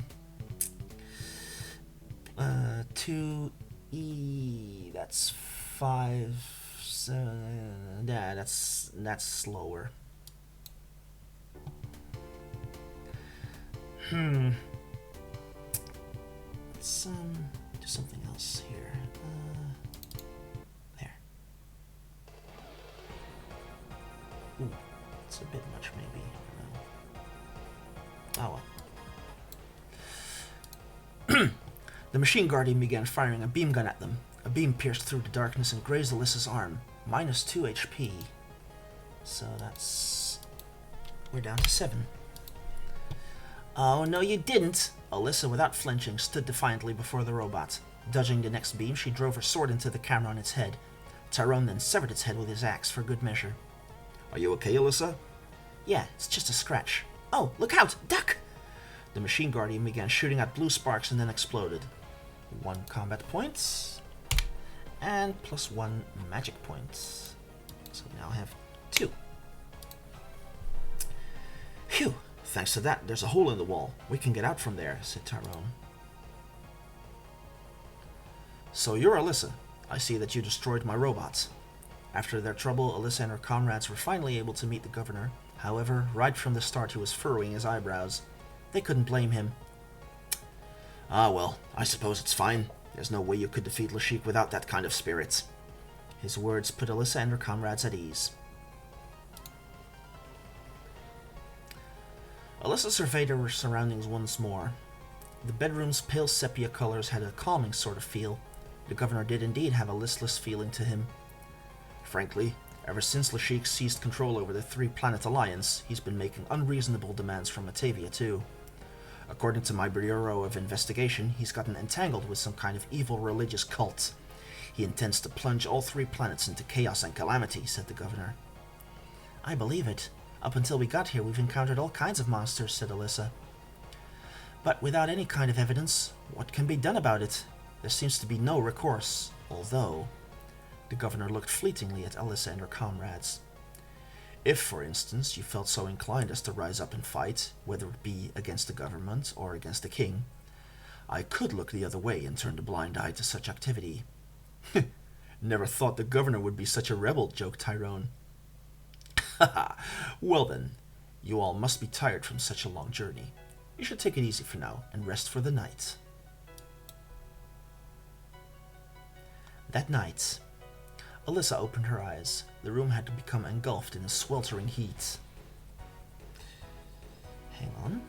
2E, that's 5. Yeah, that's slower. Let's do something else here. There. Ooh, it's a bit much, maybe. Oh well. The machine guardian began firing a beam gun at them. A beam pierced through the darkness and grazed Alisa's arm. Minus 2 HP. So that's... We're down to 7. Oh, no you didn't! Alisa, without flinching, stood defiantly before the robot. Dodging the next beam, she drove her sword into the camera on its head. Tyrone then severed its head with his axe for good measure. Are you okay, Alisa? Yeah, it's just a scratch. Oh, look out! Duck! The machine guardian began shooting out blue sparks and then exploded. 1 combat point. And plus 1 magic points. So we now have 2. Phew! Thanks to that, there's a hole in the wall. We can get out from there, said Tyrone. So you're Alisa. I see that you destroyed my robots. After their trouble, Alisa and her comrades were finally able to meet the governor. However, right from the start he was furrowing his eyebrows. They couldn't blame him. Ah well, I suppose it's fine. There's no way you could defeat Lashik without that kind of spirit. His words put Alisa and her comrades at ease. Alisa surveyed her surroundings once more. The bedroom's pale sepia colors had a calming sort of feel. The governor did indeed have a listless feeling to him. Frankly, ever since Lashik seized control over the 3-planet alliance, he's been making unreasonable demands from Matavia too. According to my Bureau of Investigation, he's gotten entangled with some kind of evil religious cult. He intends to plunge all 3 planets into chaos and calamity, said the governor. I believe it. Up until we got here, we've encountered all kinds of monsters, said Alisa. But without any kind of evidence, what can be done about it? There seems to be no recourse, although... The governor looked fleetingly at Alisa and her comrades. If, for instance, you felt so inclined as to rise up and fight, whether it be against the government or against the king, I could look the other way and turn a blind eye to such activity. Never thought the governor would be such a rebel, joked Tyrone. Haha, well then, you all must be tired from such a long journey. You should take it easy for now and rest for the night. That night, Alisa opened her eyes. The room had become engulfed in a sweltering heat. Hang on.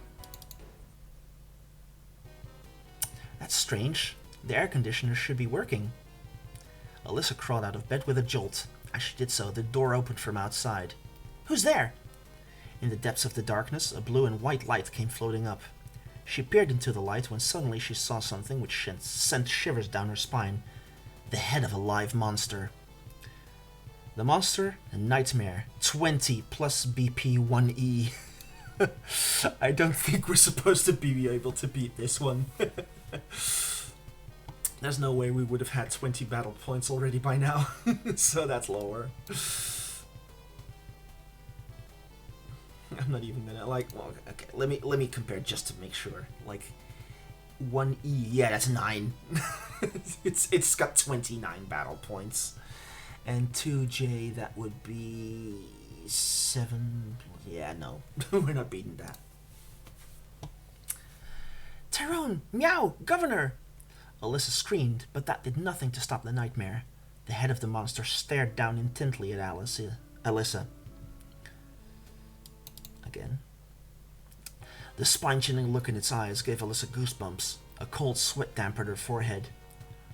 That's strange. The air conditioner should be working. Alisa crawled out of bed with a jolt. As she did so, the door opened from outside. Who's there? In the depths of the darkness, a blue and white light came floating up. She peered into the light when suddenly she saw something which sent shivers down her spine. The head of a live monster. The monster, a nightmare. 20 plus BP 1E. I don't think we're supposed to be able to beat this one. There's no way we would have had 20 battle points already by now. So that's lower. I'm not even gonna well, okay, let me compare just to make sure. 1E, yeah, that's 9. it's got 29 battle points. And 2J, that would be 7. Yeah, no. We're not beating that. Tyrone! Meow! Governor! Alisa screamed, but that did nothing to stop the nightmare. The head of the monster stared down intently at Alisa. Again. The spine-chilling look in its eyes gave Alisa goosebumps. A cold sweat dampened her forehead.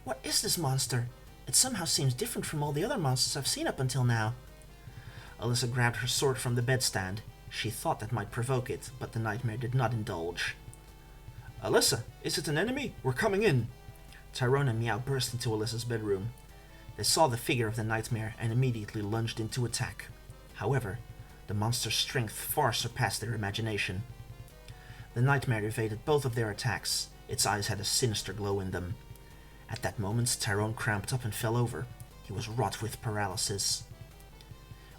What is this monster? It somehow seems different from all the other monsters I've seen up until now. Alisa grabbed her sword from the bedstand. She thought that might provoke it, but the nightmare did not indulge. Alisa, is it an enemy? We're coming in. Tyrone and Meow burst into Alisa's bedroom. They saw the figure of the nightmare and immediately lunged into attack. However, the monster's strength far surpassed their imagination. The nightmare evaded both of their attacks. Its eyes had a sinister glow in them. At that moment, Tyrone cramped up and fell over. He was wrought with paralysis.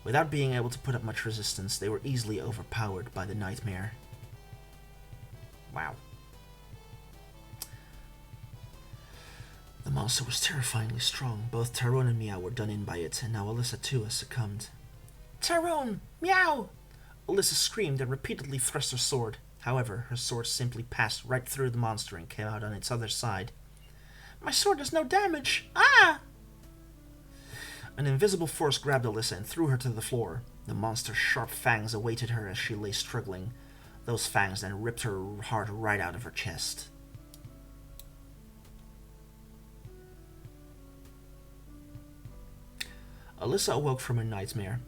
Without being able to put up much resistance, they were easily overpowered by the nightmare. Wow. The monster was terrifyingly strong. Both Tyrone and Meow were done in by it, and now Alisa too has succumbed. Tyrone! Meow! Alisa screamed and repeatedly thrust her sword. However, her sword simply passed right through the monster and came out on its other side. My sword does no damage! Ah! An invisible force grabbed Alisa and threw her to the floor. The monster's sharp fangs awaited her as she lay struggling. Those fangs then ripped her heart right out of her chest. Alisa awoke from her nightmare.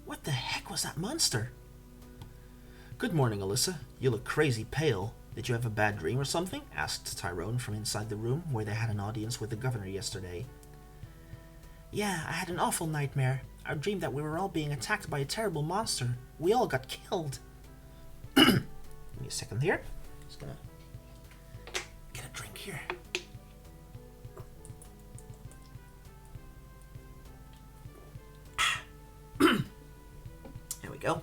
What the heck was that monster? Good morning, Alisa. You look crazy pale. Did you have a bad dream or something? Asked Tyrone from inside the room where they had an audience with the governor yesterday. Yeah, I had an awful nightmare. I dreamed that we were all being attacked by a terrible monster. We all got killed. Give me a second here. Just gonna get a drink here. There we go.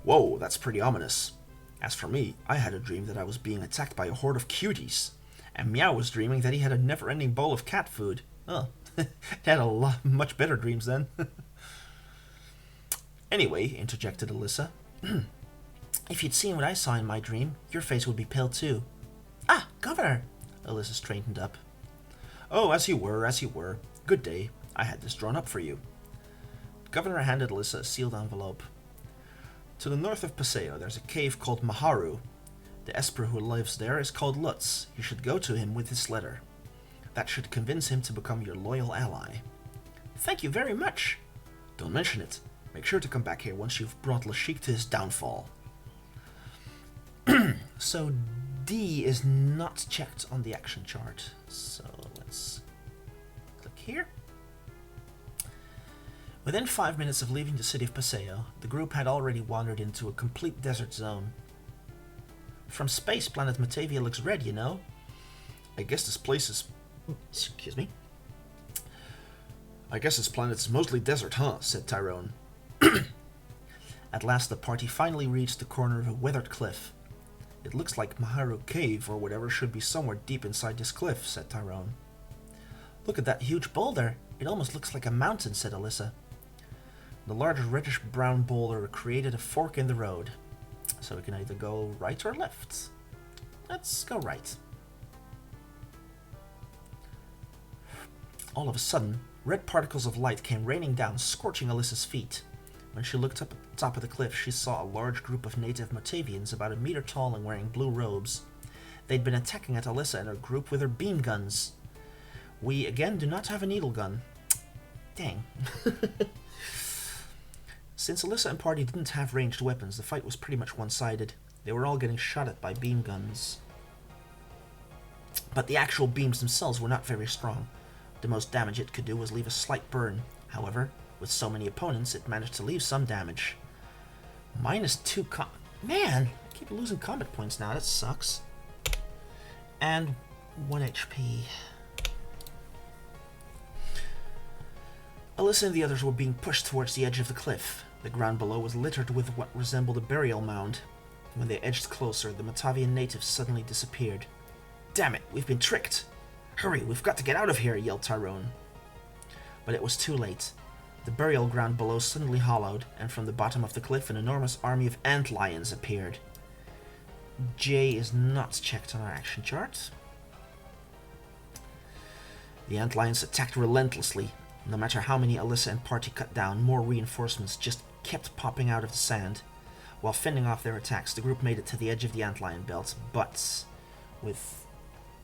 Whoa, that's pretty ominous. As for me, I had a dream that I was being attacked by a horde of cuties. And Meow was dreaming that he had a never-ending bowl of cat food. Oh, he had much better dreams then. Anyway, interjected Alisa, if you'd seen what I saw in my dream, your face would be pale too. Ah, Governor! Alisa straightened up. Oh, as you were. Good day. I had this drawn up for you. The governor handed Alisa a sealed envelope. To the north of Paseo, there's a cave called Maharu. The Esper who lives there is called Lutz. You should go to him with this letter. That should convince him to become your loyal ally. Thank you very much. Don't mention it. Make sure to come back here once you've brought Lashik to his downfall. So D is not checked on the action chart. So let's click here. Within 5 minutes of leaving the city of Paseo, the group had already wandered into a complete desert zone. From space, planet Matavia looks red, you know? I guess this place is... Excuse me. I guess this planet's mostly desert, huh? Said Tyrone. At last, the party finally reached the corner of a weathered cliff. It looks like Maharu Cave or whatever should be somewhere deep inside this cliff, said Tyrone. Look at that huge boulder. It almost looks like a mountain, said Alisa. The large reddish-brown boulder created a fork in the road. So we can either go right or left. Let's go right. All of a sudden, red particles of light came raining down, scorching Alisa's feet. When she looked up at the top of the cliff, she saw a large group of native Matavians about a meter tall and wearing blue robes. They'd been attacking at Alisa and her group with their beam guns. We, again, do not have a needle gun. Dang. Since Alisa and party didn't have ranged weapons, the fight was pretty much one-sided. They were all getting shot at by beam guns. But the actual beams themselves were not very strong. The most damage it could do was leave a slight burn. However, with so many opponents, it managed to leave some damage. -2 Man, I keep losing combat points now, that sucks. And 1 HP. Alisa and the others were being pushed towards the edge of the cliff. The ground below was littered with what resembled a burial mound. When they edged closer, the Matavian natives suddenly disappeared. "Damn it, we've been tricked! Hurry, we've got to get out of here," yelled Tyrone. But it was too late. The burial ground below suddenly hollowed, and from the bottom of the cliff an enormous army of antlions appeared. J is not checked on our action chart. The antlions attacked relentlessly. No matter how many Alisa and party cut down, more reinforcements just kept popping out of the sand. While fending off their attacks, the group made it to the edge of the antlion belt, but with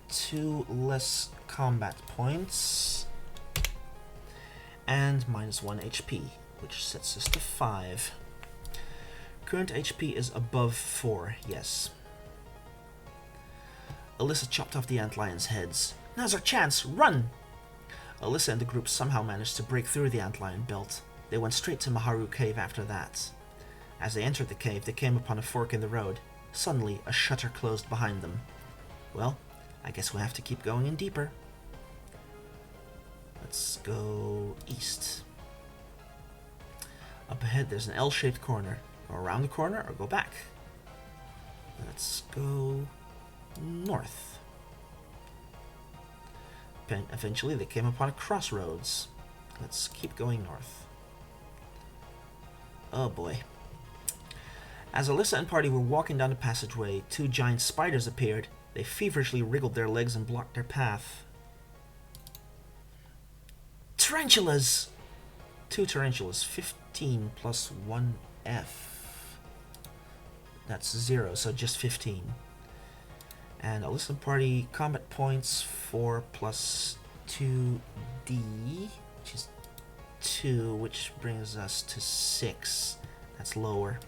2 less combat points and -1 HP, which sets us to 5. Current HP is above 4, yes. Alisa chopped off the antlions' heads. "Now's our chance! Run!" Alisa and the group somehow managed to break through the antlion belt. They went straight to Maharu Cave after that. As they entered the cave, they came upon a fork in the road. Suddenly, a shutter closed behind them. Well, I guess we'll have to keep going in deeper. Let's go east. Up ahead, there's an L-shaped corner. Go around the corner or go back. Let's go north. Eventually, they came upon a crossroads. Let's keep going north. Oh boy. As Alisa and party were walking down the passageway, 2 giant spiders appeared. They feverishly wriggled their legs and blocked their path. Tarantulas! 2 tarantulas. 15 plus 1F. That's 0, so just 15. And Alisa and party combat points 4 plus 2D, which is 2, which brings us to 6. That's lower.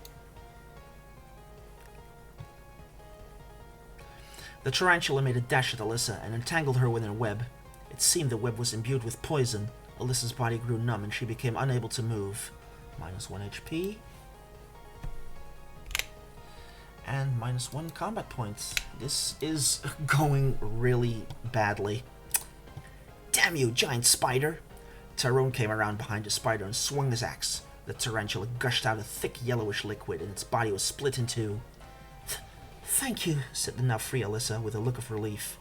The tarantula made a dash at Alisa and entangled her within a web. It seemed the web was imbued with poison. Alisa's body grew numb and she became unable to move. -1 HP. And -1 combat points. This is going really badly. "Damn you, giant spider!" Tyrone came around behind the spider and swung his axe. The tarantula gushed out a thick yellowish liquid and its body was split in 2. "Thank you," said the now free Alisa with a look of relief.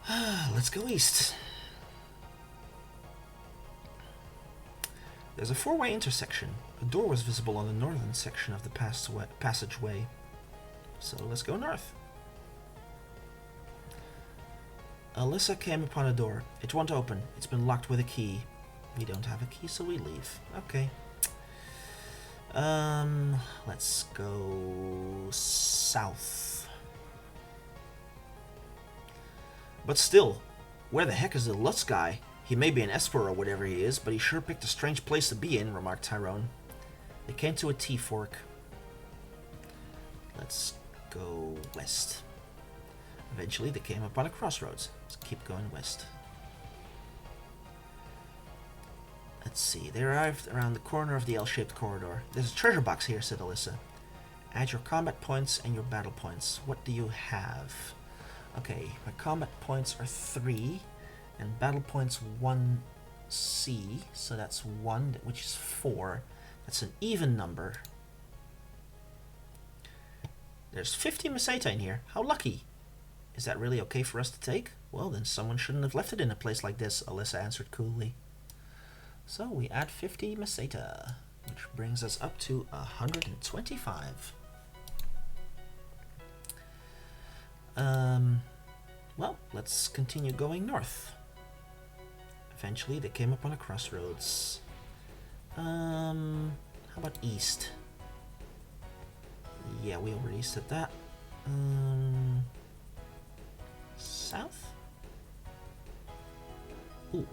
Let's go east. There's a 4-way intersection. A door was visible on the northern section of the passageway. So let's go north. Alisa came upon a door. It won't open. It's been locked with a key. We don't have a key, so we leave. Okay. Let's go south. But still, where the heck is the Lutz guy? He may be an Esper or whatever he is, but he sure picked a strange place to be in, remarked Tyrone. They came to a T-fork. Let's go west. Eventually, they came upon a crossroads. Let's keep going west. Let's see. They arrived around the corner of the L-shaped corridor. "There's a treasure box here," said Alisa. "Add your combat points and your battle points. What do you have?" Okay, my combat points are 3, and battle points 1C, so that's 1, which is 4. That's an even number. There's 50 Meseta in here. How lucky! Is that really okay for us to take? Well, then someone shouldn't have left it in a place like this, Alisa answered coolly. So we add 50 Meseta, which brings us up to 125. Well, let's continue going north. Eventually, they came upon a crossroads. How about east? Yeah, we already said that. South? Ooh.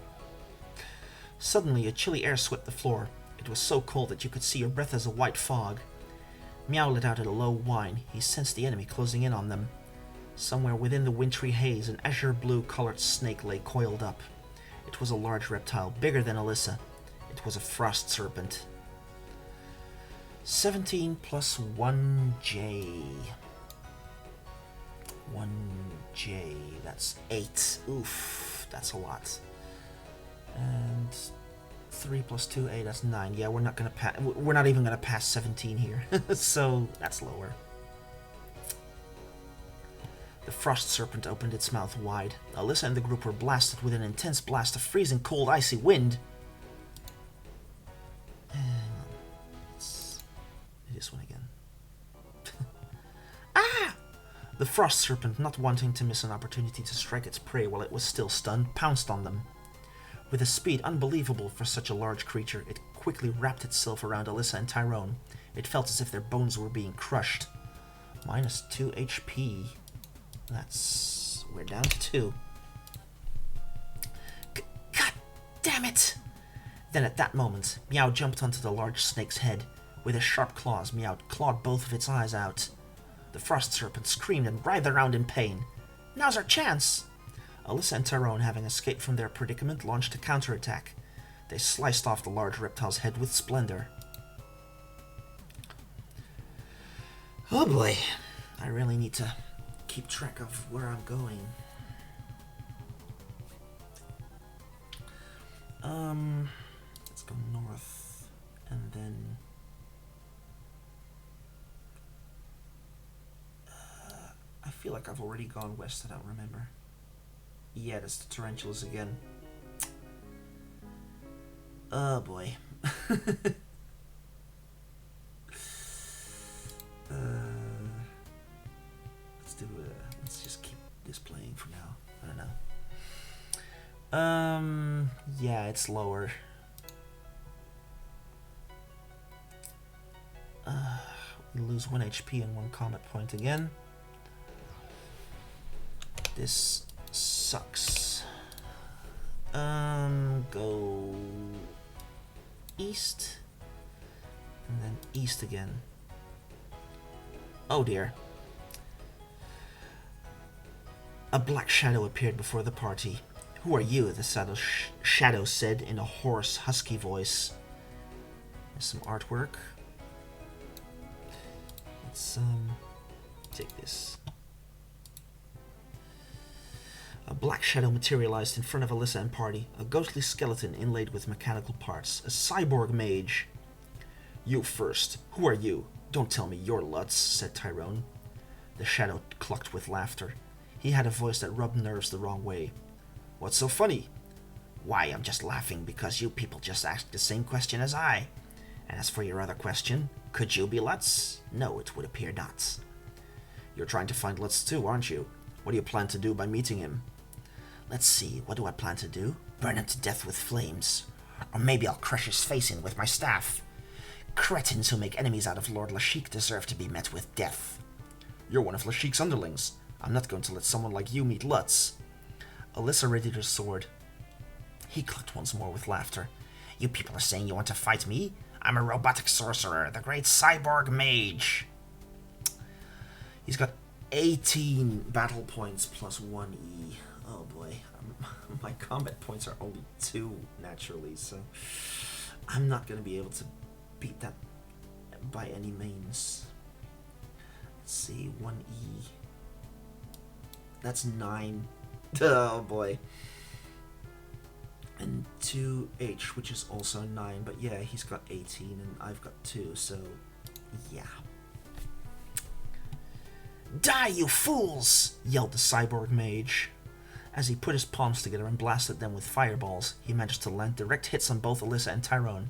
Suddenly, a chilly air swept the floor. It It was so cold that you could see your breath as a white fog. Meow let out a low whine. He sensed the enemy closing in on them. Somewhere within the wintry haze, an azure blue-colored snake lay coiled up. It was a large reptile, bigger than Alisa. It was a frost serpent. 17 plus 1J. 1J, that's 8. Oof, that's a lot. And 3 plus 2, 8, that's 9. Yeah, we're not even gonna pass 17 here. So that's lower. The frost serpent opened its mouth wide. Alisa and the group were blasted with an intense blast of freezing cold, icy wind. And let's do this one again. Ah! The frost serpent, not wanting to miss an opportunity to strike its prey while it was still stunned, pounced on them. With a speed unbelievable for such a large creature, it quickly wrapped itself around Alisa and Tyrone. It felt as if their bones were being crushed. Minus 2 HP. We're down to 2. God damn it! Then at that moment, Meow jumped onto the large snake's head. With his sharp claws, Meow clawed both of its eyes out. The frost serpent screamed and writhed around in pain. Now's our chance! Alisa and Tyrone, having escaped from their predicament, launched a counterattack. They sliced off the large reptile's head with splendor. Oh boy, I really need to keep track of where I'm going. Let's go north, and then I feel like I've already gone west. I don't remember. Yeah, that's the tarantulas again. Oh boy. Let's just keep this playing for now. I don't know. Yeah, it's lower. We lose 1 HP and 1 combat point again. This sucks. Go east, and then east again. Oh dear. A black shadow appeared before the party. Who are you? The shadow said in a hoarse, husky voice. There's some artwork. Let's take this. A black shadow materialized in front of Alisa and party, a ghostly skeleton inlaid with mechanical parts, a cyborg mage. You first. Who are you? Don't tell me you're Lutz, said Tyrone. The shadow clucked with laughter. He had a voice that rubbed nerves the wrong way. What's so funny? Why, I'm just laughing because you people just asked the same question as I. And as for your other question, could you be Lutz? No, it would appear not. You're trying to find Lutz too, aren't you? What do you plan to do by meeting him? Let's see, what do I plan to do? Burn him to death with flames. Or maybe I'll crush his face in with my staff. Cretins who make enemies out of Lord Lashik deserve to be met with death. You're one of Lashik's underlings. I'm not going to let someone like you meet Lutz. Alisa readied her sword. He clucked once more with laughter. You people are saying you want to fight me? I'm a robotic sorcerer, the great cyborg mage. He's got 18 battle points plus 1E. Oh boy, my combat points are only 2 naturally, so I'm not going to be able to beat that by any means. Let's see, 1E. That's 9. Oh boy. And 2H, which is also 9, but yeah, he's got 18 and I've got 2, so yeah. Die, you fools! Yelled the cyborg mage. As he put his palms together and blasted them with fireballs, he managed to land direct hits on both Alisa and Tyrone.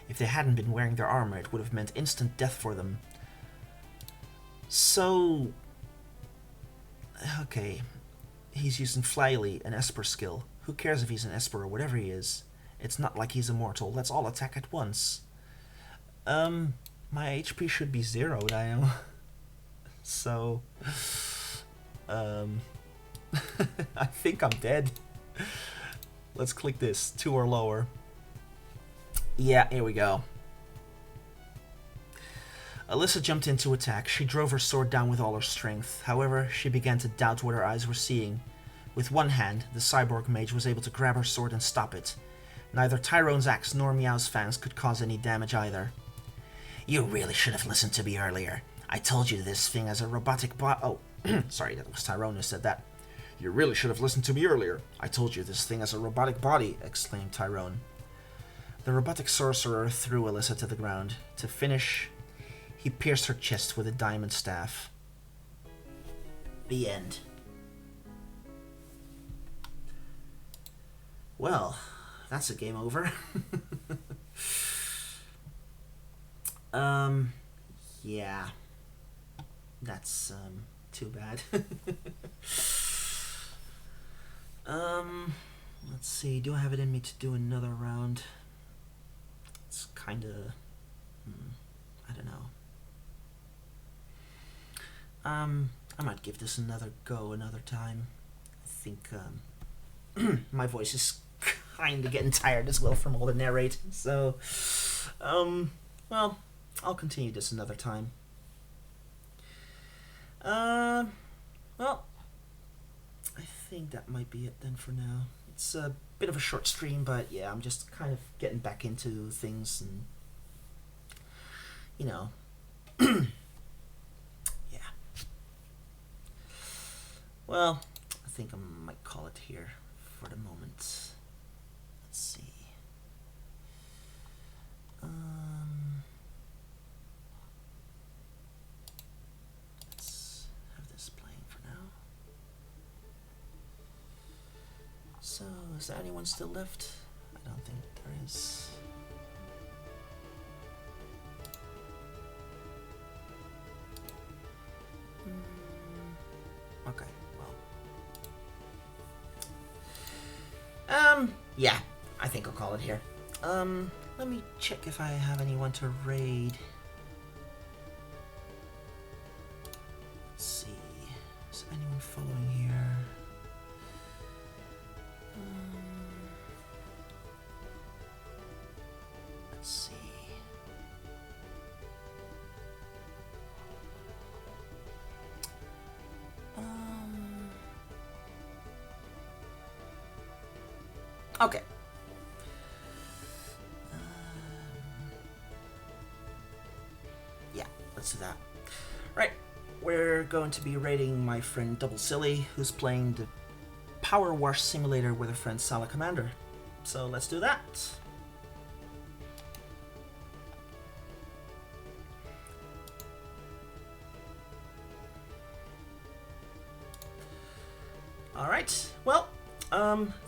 If they hadn't been wearing their armor, it would have meant instant death for them. So... okay. He's using Flyly, an Esper skill. Who cares if he's an Esper or whatever he is? It's not like he's immortal. Let's all attack at once. My HP should be zeroed, I am. So... I think I'm dead. Let's click this. 2 or lower. Yeah, here we go. Alisa jumped in to attack. She drove her sword down with all her strength. However, she began to doubt what her eyes were seeing. With one hand, the cyborg mage was able to grab her sword and stop it. Neither Tyrone's axe nor Meow's fans could cause any damage either. You really should have listened to me earlier. I told you this thing has a robotic Oh, sorry, that was Tyrone who said that. You really should have listened to me earlier. I told you this thing has a robotic body, exclaimed Tyrone. The robotic sorcerer threw Alisa to the ground. To finish, he pierced her chest with a diamond staff. The end. Well, that's a game over. Yeah. That's, too bad. Let's see, do I have it in me to do another round? It's kinda... I don't know. I might give this another go another time. I think, my voice is kinda getting tired as well from all the narrating, so... well, I'll continue this another time. Well, I think that might be it then for now. It's a bit of a short stream, but yeah, I'm just kind of getting back into things and, you know, yeah. Well, I think I might call it here for the moment. Let's see. Let's have this playing for now. So, is there anyone still left? I don't think there is. Okay, well. Yeah, I think I'll call it here. Let me check if I have anyone to raid. Let's see. Is anyone following here? Let's see. Okay. Yeah, let's do that. Right, we're going to be raiding my friend Double Silly, who's playing the Power Wash Simulator with her friend Sala Commander. So let's do that. Alright, well,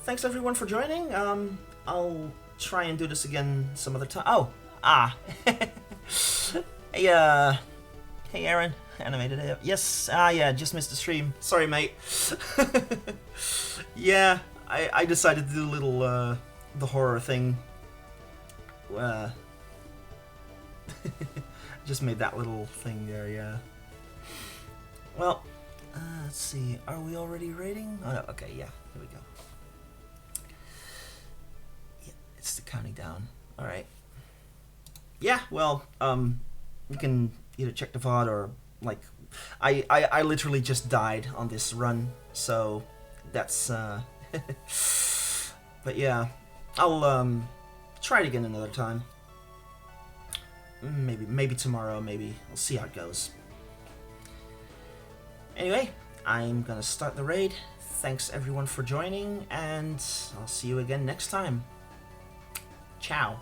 thanks everyone for joining. I'll try and do this again some other time. Oh, hey, hey Aaron, animated. Yes, yeah, just missed the stream. Sorry, mate. Yeah, I decided to do a little, the horror thing. Just made that little thing there, yeah. Well, let's see, are we already rating? Oh no, okay, yeah, here we go. Yeah, it's the counting down. Alright. Yeah, well, you can either check the VOD or, like, I literally just died on this run, so that's, but yeah, I'll, try it again another time. Maybe tomorrow, maybe. I'll see how it goes. Anyway, I'm gonna start the raid. Thanks everyone for joining, and I'll see you again next time. Ciao.